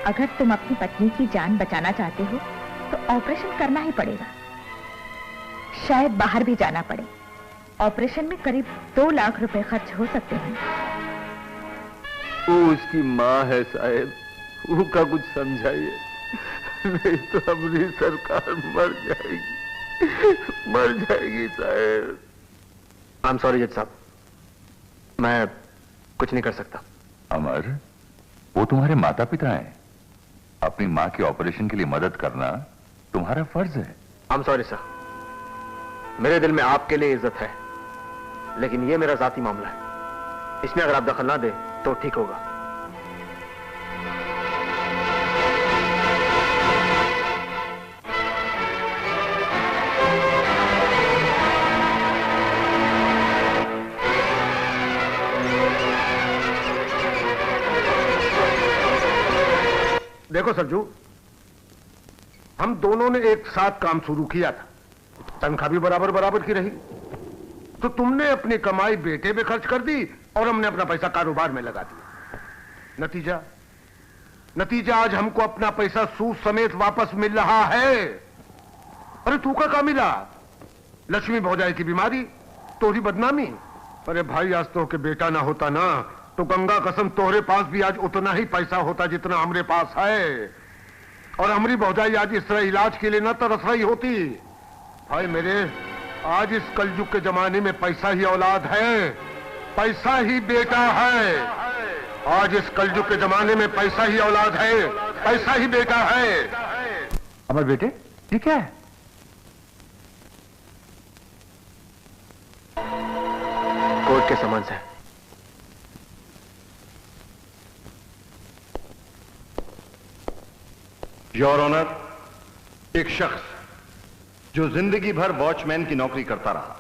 अगर तुम अपनी पत्नी की जान बचाना चाहते हो तो ऑपरेशन करना ही पड़ेगा। शायद बाहर भी जाना पड़े। ऑपरेशन में करीब 2 लाख रुपए खर्च हो सकते हैं। वो उसकी माँ है साहब, वो का कुछ समझाइए, नहीं तो हमारी सरकार मर जाएगी साहब। आई एम सॉरी जज साहब, मैं कुछ नहीं कर सकता। अमर, वो तुम्हारे माता पिता हैं। अपनी माँ के ऑपरेशन के लिए मदद करना तुम्हारा फर्ज है। आई एम सॉरी सर, मेरे दिल में आपके लिए इज्जत है, लेकिन ये मेरा जाती मामला है। इसमें अगर आप दखल ना दें तो ठीक होगा। देखो सरजू, हम दोनों ने एक साथ काम शुरू किया था, तनख्वाह भी बराबर बराबर की रही। तो तुमने अपनी कमाई बेटे पे खर्च कर दी और हमने अपना पैसा कारोबार में लगा दिया। नतीजा आज हमको अपना पैसा सूद समेत वापस मिल रहा है। अरे तू का मिला? लक्ष्मी भौजाई की बीमारी, तोरी बदनामी। अरे भाई, आज तो के बेटा ना होता ना तो गंगा कसम तोहरे पास भी आज उतना ही पैसा होता जितना हमारे पास है, और हमारी भौजाई आज इस तरह इलाज के लिए ना तरस रही होती। भाई मेरे, आज इस कलयुग के जमाने में पैसा ही औलाद है, पैसा ही बेटा है। आज इस कलयुग के जमाने में पैसा ही औलाद है, पैसा ही बेटा है। अमर बेटे, ये क्या है? कोर्ट के समन से। योर ऑनर, एक शख्स जो जिंदगी भर वॉचमैन की नौकरी करता रहा,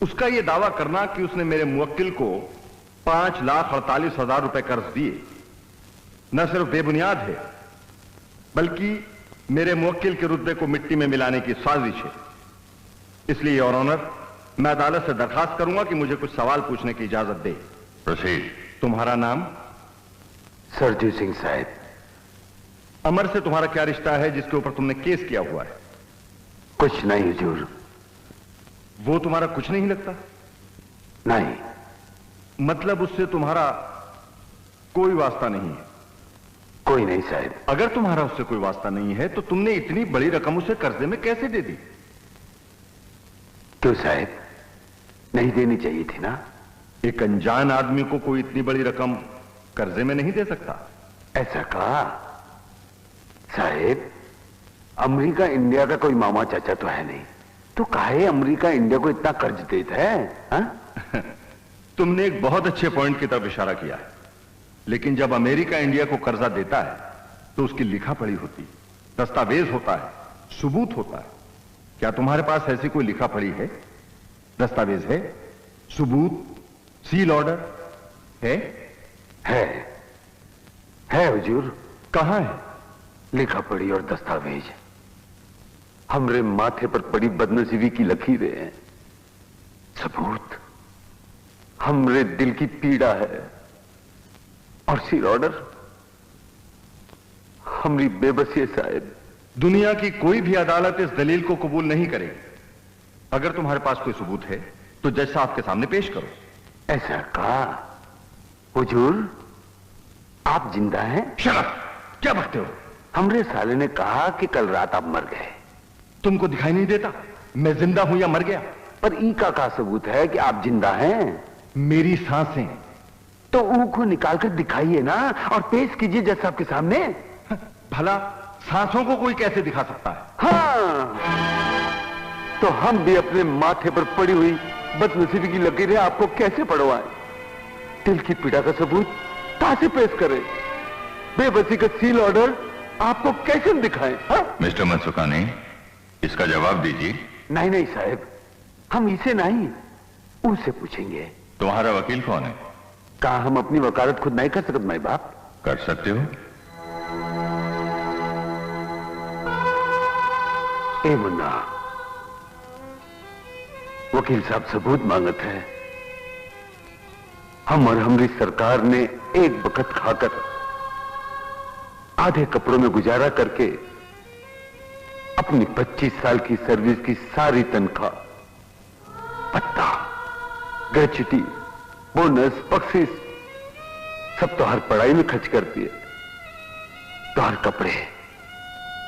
उसका यह दावा करना कि उसने मेरे मुवक्किल को 5,48,000 रुपए कर्ज दिए न सिर्फ बेबुनियाद है, बल्कि मेरे मुवक्किल के रुतबे को मिट्टी में मिलाने की साजिश है। इसलिए योर ऑनर, मैं अदालत से दरखास्त करूंगा कि मुझे कुछ सवाल पूछने की इजाजत दे। प्रोसीड। तुम्हारा नाम? सरजू सिंह साहब। अमर से तुम्हारा क्या रिश्ता है जिसके ऊपर तुमने केस किया हुआ है? कुछ नहीं हुजूर। वो तुम्हारा कुछ नहीं लगता? नहीं। मतलब उससे तुम्हारा कोई वास्ता नहीं है? कोई नहीं साहब। अगर तुम्हारा उससे कोई वास्ता नहीं है तो तुमने इतनी बड़ी रकम उसे कर्जे में कैसे दे दी? क्यों साहब, नहीं देनी चाहिए थी ना? एक अनजान आदमी को कोई इतनी बड़ी रकम कर्जे में नहीं दे सकता। ऐसा कहा साहब, अमेरिका इंडिया का कोई मामा चाचा तो है नहीं, तो काहे अमेरिका इंडिया को इतना कर्ज देता है? हा? तुमने एक बहुत अच्छे पॉइंट की तरफ इशारा किया है, लेकिन जब अमेरिका इंडिया को कर्जा देता है तो उसकी लिखा पढ़ी होती, दस्तावेज होता है, सबूत होता है। क्या तुम्हारे पास ऐसी कोई लिखा पढ़ी है, दस्तावेज है, सबूत, सील ऑर्डर है? है हुजूर। कहां है? लिखा पढ़ी और दस्तावेज हमरे माथे पर पड़ी बदनसीबी की लकीरें हैं। सबूत हमरे दिल की पीड़ा है, और सील ऑर्डर हमारी बेबसी है साहब। दुनिया की कोई भी अदालत इस दलील को कबूल नहीं करेगी। अगर तुम्हारे पास कोई सबूत है तो जज साहब के सामने पेश करो। ऐसा कहा हुजूर, आप जिंदा हैं? शराब क्या बकते हो? हमरे साले ने कहा कि कल रात आप मर गए। तुमको दिखाई नहीं देता मैं जिंदा हूं या मर गया? पर ई का सबूत है कि आप जिंदा हैं? मेरी सांसें। तो ऊ को निकाल कर दिखाइए ना और पेश कीजिए जज साहब के सामने। भला सांसों को कोई कैसे दिखा सकता है? हाँ, तो हम भी अपने माथे पर पड़ी हुई बदनसीबी की लकीरें आपको कैसे पढ़वाएं? दिल की पीड़ा का सबूत कहां से पेश करें? बेबसी का सील ऑर्डर आपको कैसे दिखाएं? मिस्टर मनसुखानी, इसका जवाब दीजिए। नहीं नहीं साहब, हम इसे नहीं उनसे पूछेंगे। तुम्हारा वकील कौन है? कहा हम अपनी वकालत खुद नहीं कर सकते माई बाप? कर सकते हो। ए मुन्ना, वकील साहब सबूत मांगत है। हम और हमारी सरकार ने एक वक्त खाकर आधे कपड़ों में गुजारा करके अपनी 25 साल की सर्विस की सारी तनख्वाह, पत्ता, ग्रेच्युटी, बोनस, बख्शिश सब तो हर पढ़ाई में खर्च कर दिए। तो हर कपड़े,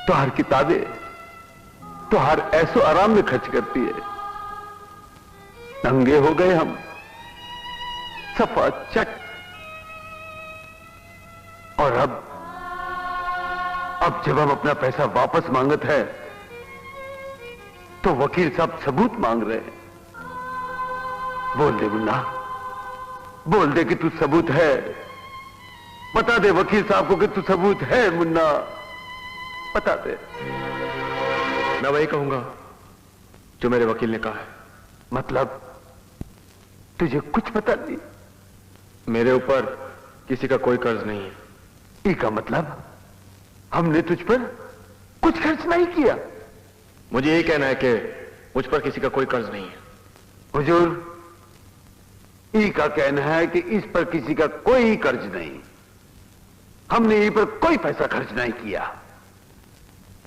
तो हर किताबें, तो हर ऐसो आराम में खर्च करती है। नंगे हो गए हम, सफा चट। और अब जब हम अपना पैसा वापस मांगत है तो वकील साहब सबूत मांग रहे हैं। बोल दे मुन्ना, बोल दे कि तू सबूत है। बता दे वकील साहब को कि तू सबूत है मुन्ना, बता दे। मैं वही कहूंगा जो मेरे वकील ने कहा है। मतलब तुझे कुछ पता नहीं? मेरे ऊपर किसी का कोई कर्ज नहीं है। इसका मतलब हमने तुझ पर कुछ खर्च नहीं किया? मुझे यही कहना है कि मुझ पर किसी का कोई कर्ज नहीं है। हुजूर, ई का कहना है कि इस पर किसी का कोई कर्ज नहीं। हमने ई पर कोई पैसा खर्च नहीं किया।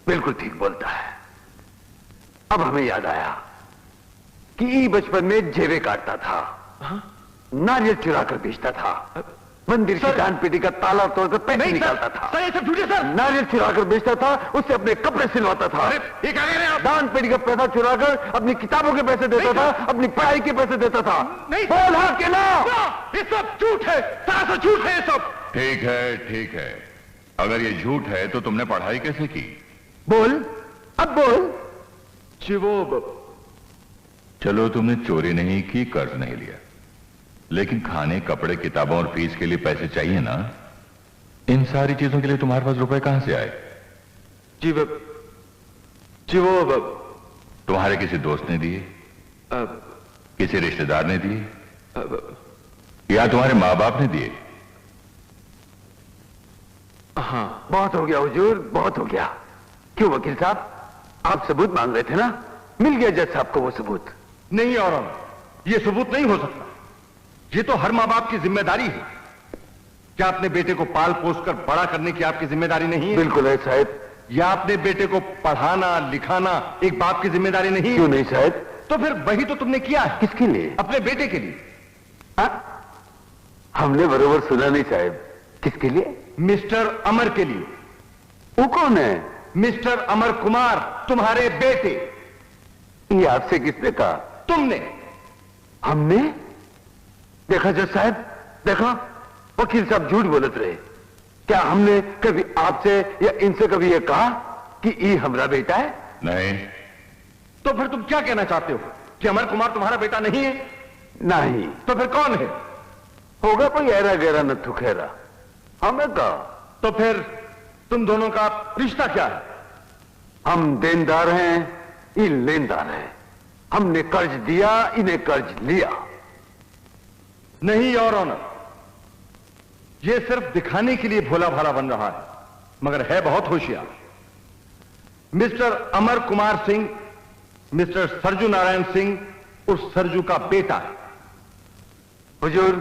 बिल्कुल ठीक बोलता है। अब हमें याद आया कि ई बचपन में जेबे काटता था, नारियल चुरा कर बेचता था, मंदिर की दान पेटी का ताला तोड़कर पैसे निकालता था, सर ये सब झूठे सर। नारियल चुरा कर बेचता था, उससे अपने कपड़े सिलवाता था, ये क्या कह रहे हैं आप? दान पेटी का पैसा चुराकर अपनी किताबों के पैसे देता था, अपनी पढ़ाई के पैसे देता था। बोल हाँ कि ना? ये सब झूठ है, सरासर झूठ है ये सब। ठीक है, ठीक है। अगर ये झूठ है तो तुमने पढ़ाई कैसे की? बोल, अब बोल। चलो, तुमने चोरी नहीं की, कर्ज नहीं लिया, लेकिन खाने, कपड़े, किताबों और फीस के लिए पैसे चाहिए ना? इन सारी चीजों के लिए तुम्हारे पास रुपए कहां से आए? तुम्हारे किसी दोस्त ने दिए? किसी रिश्तेदार ने दिए? या तुम्हारे माँ बाप ने दिए? हाँ, बहुत हो गया हुजूर, बहुत हो गया। क्यों वकील साहब, आप सबूत मांग रहे थे ना? मिल गया जज साहब को वो सबूत। नहीं और ये सबूत नहीं हो सकता। ये तो हर मां बाप की जिम्मेदारी है। क्या अपने बेटे को पाल पोस कर बड़ा करने की आपकी जिम्मेदारी नहीं है? बिल्कुल है साहब। या अपने बेटे को पढ़ाना लिखाना एक बाप की जिम्मेदारी नहीं है? क्यों नहीं साहब? तो फिर वही तो तुमने किया है। किसके लिए? अपने बेटे के लिए। हमने बरोबर सुना नहीं साहब। किसके लिए? मिस्टर अमर के लिए। वो कौन है? मिस्टर अमर कुमार, तुम्हारे बेटे। ये आपसे किसने कहा? तुमने। हमने? देखा जज साहब, देखा वकील साहब झूठ बोलत रहे। क्या हमने कभी आपसे या इनसे कभी ये कहा कि ये हमारा बेटा है? नहीं। तो फिर तुम क्या कहना चाहते हो कि अमर कुमार तुम्हारा बेटा नहीं है? नहीं। तो फिर कौन है? होगा कोई ऐरा गहरा नथु खैरा। हमें कहा। तो फिर तुम दोनों का रिश्ता क्या है? हम देनदार हैं, ये लेनदार है। हमने कर्ज दिया, इन्हें कर्ज लिया। नहीं और ऑनर, ये सिर्फ दिखाने के लिए भोला भाला बन रहा है, मगर है बहुत होशियार। मिस्टर अमर कुमार सिंह मिस्टर सरजू नारायण सिंह उस सरजू का बेटा है। हुजूर,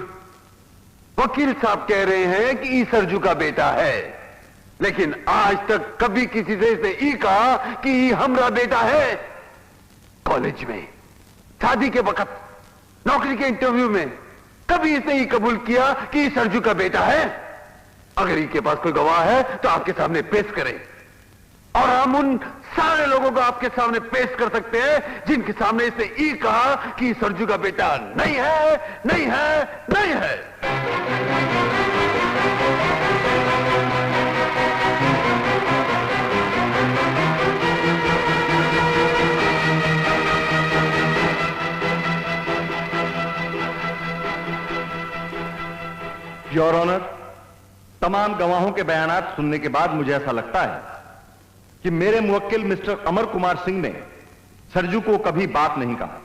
वकील साहब कह रहे हैं कि ई सरजू का बेटा है, लेकिन आज तक कभी किसी से इसने ई कहा कि ई हमरा बेटा है। कॉलेज में, शादी के वक्त, नौकरी के इंटरव्यू में कभी इसने ये कबूल किया कि सरजू का बेटा है। अगर इसके पास कोई गवाह है तो आपके सामने पेश करें, और हम उन सारे लोगों को आपके सामने पेश कर सकते हैं जिनके सामने इसने ये कहा कि सरजू का बेटा नहीं है, नहीं है, नहीं है। योर ऑनर, तमाम गवाहों के बयानात सुनने के बाद मुझे ऐसा लगता है कि मेरे मुवक्किल मिस्टर अमर कुमार सिंह ने सरजू को कभी बात नहीं कहा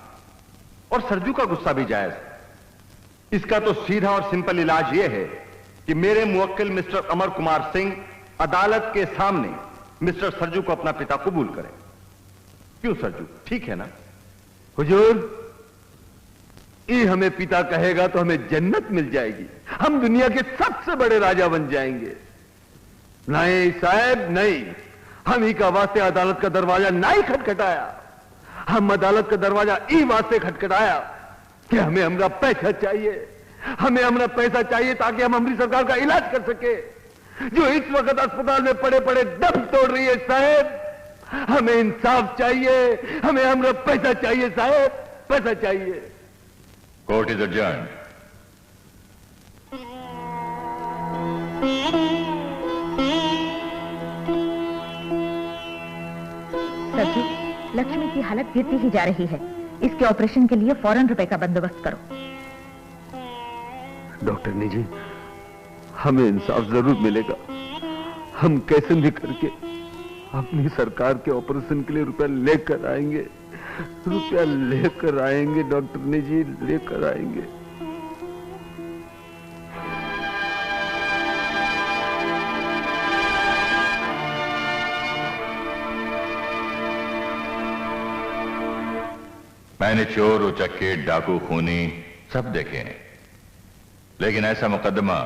और सरजू का गुस्सा भी जायज है। इसका तो सीधा और सिंपल इलाज यह है कि मेरे मुवक्किल मिस्टर अमर कुमार सिंह अदालत के सामने मिस्टर सरजू को अपना पिता कबूल करें। क्यों सरजू, ठीक है ना? हुजूर, ये हमें पिता कहेगा तो हमें जन्नत मिल जाएगी, हम दुनिया के सबसे बड़े राजा बन जाएंगे। नहीं साहब नहीं, हम ही का वास्ते अदालत का दरवाजा नहीं खटखटाया, हम अदालत का दरवाजा ई वास्ते खटखटाया कि हमें हमारा पैसा चाहिए, हमें हमारा पैसा चाहिए ताकि हम हमारी सरकार का इलाज कर सके जो इस वक्त अस्पताल में पड़े पड़े दम तोड़ रही है। साहब हमें इंसाफ चाहिए, हमें हमारा पैसा चाहिए साहब, पैसा चाहिए। Court is adjourned. Sarju, Lakshmi की हालत गिरती ही जा रही है, इसके ऑपरेशन के लिए फौरन रुपए का बंदोबस्त करो। डॉक्टर ने जी, हमें इंसाफ जरूर मिलेगा, हम कैसे भी करके अपनी सरकार के ऑपरेशन के लिए रुपया लेकर आएंगे, रुपया लेकर आएंगे डॉक्टर ने जी, लेकर आएंगे। मैंने चोर उचक्के डाकू खूनी सब देखे हैं, लेकिन ऐसा मुकदमा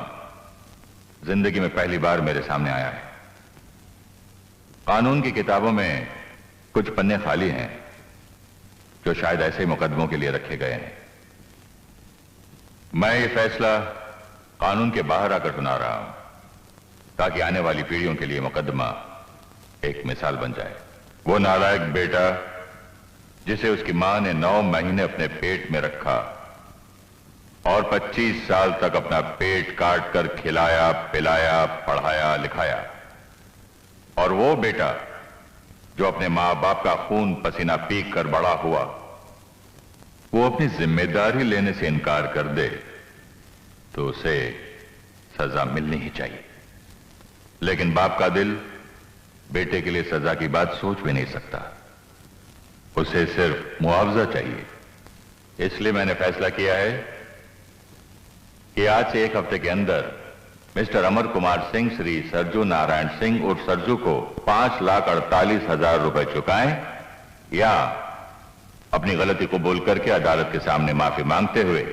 जिंदगी में पहली बार मेरे सामने आया है। कानून की किताबों में कुछ पन्ने खाली हैं जो शायद ऐसे मुकदमों के लिए रखे गए हैं। मैं ये फैसला कानून के बाहर आकर सुना रहा हूं ताकि आने वाली पीढ़ियों के लिए मुकदमा एक मिसाल बन जाए। वो नालायक बेटा जिसे उसकी मां ने 9 महीने अपने पेट में रखा और 25 साल तक अपना पेट काट कर खिलाया, पिलाया, पढ़ाया, लिखाया, और वो बेटा जो अपने मां बाप का खून पसीना पीक कर बड़ा हुआ, वो अपनी जिम्मेदारी लेने से इनकार कर दे तो उसे सजा मिलनी ही चाहिए। लेकिन बाप का दिल बेटे के लिए सजा की बात सोच भी नहीं सकता, उसे सिर्फ मुआवजा चाहिए। इसलिए मैंने फैसला किया है कि आज से 1 हफ्ते के अंदर मिस्टर अमर कुमार सिंह श्री सरजू नारायण सिंह उर्फ सरजू को 5,48,000 रुपए चुकाएं या अपनी गलती कबूल करके अदालत के सामने माफी मांगते हुए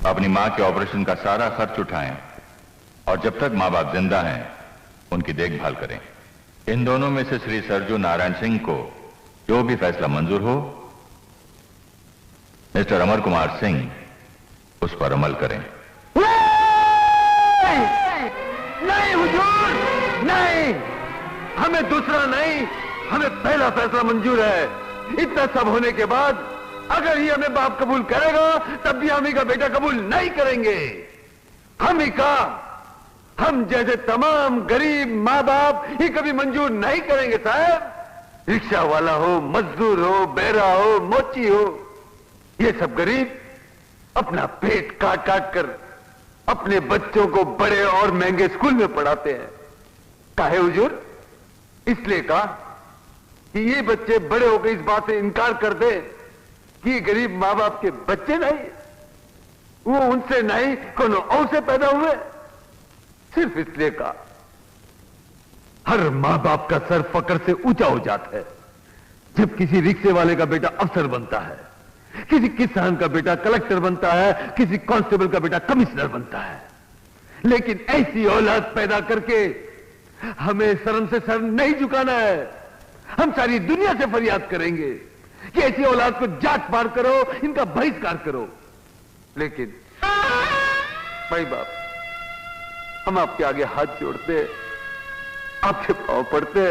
अपनी मां के ऑपरेशन का सारा खर्च उठाएं और जब तक मां बाप जिंदा हैं उनकी देखभाल करें। इन दोनों में से श्री सरजू नारायण सिंह को जो भी फैसला मंजूर हो, मिस्टर अमर कुमार सिंह उस पर अमल करें। नहीं हुजूर, नहीं, हमें दूसरा नहीं, हमें पहला फैसला मंजूर है। इतना सब होने के बाद अगर ही हमें बाप कबूल करेगा तब भी हम ही का बेटा कबूल नहीं करेंगे। हम ही का, हम जैसे तमाम गरीब माँ बाप ही कभी मंजूर नहीं करेंगे साहब। रिक्शा वाला हो, मजदूर हो, बेरा हो, मोची हो, ये सब गरीब अपना पेट काट काट कर अपने बच्चों को बड़े और महंगे स्कूल में पढ़ाते हैं। काहे हुजूर? इसलिए कहा कि ये बच्चे बड़े होकर इस बात से इनकार कर दे कि ये गरीब माँ बाप के बच्चे नहीं, वो उनसे नहीं कौन और से पैदा हुए। सिर्फ इसलिए कहा। हर माँ बाप का सर फकर से ऊंचा हो जाता है जब किसी रिक्शे वाले का बेटा अफसर बनता है, किसी किसान का बेटा कलेक्टर बनता है, किसी कांस्टेबल का बेटा कमिश्नर बनता है। लेकिन ऐसी औलाद पैदा करके हमें शर्म से सर नहीं झुकाना है। हम सारी दुनिया से फरियाद करेंगे कि ऐसी औलाद को जात पार करो, इनका बहिष्कार करो। लेकिन भाई बाप, हम आपके आगे हाथ जोड़ते, आपके पांव पड़ते,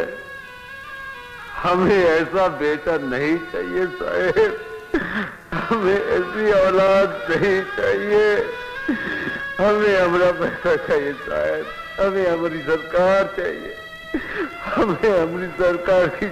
हमें ऐसा बेटा नहीं चाहिए साहेब, हमें ऐसी औलाद नहीं चाहिए, हमें हमारा पैसा चाहिए साहब, हमें हमारी सरकार चाहिए, हमें हमारी सरकार की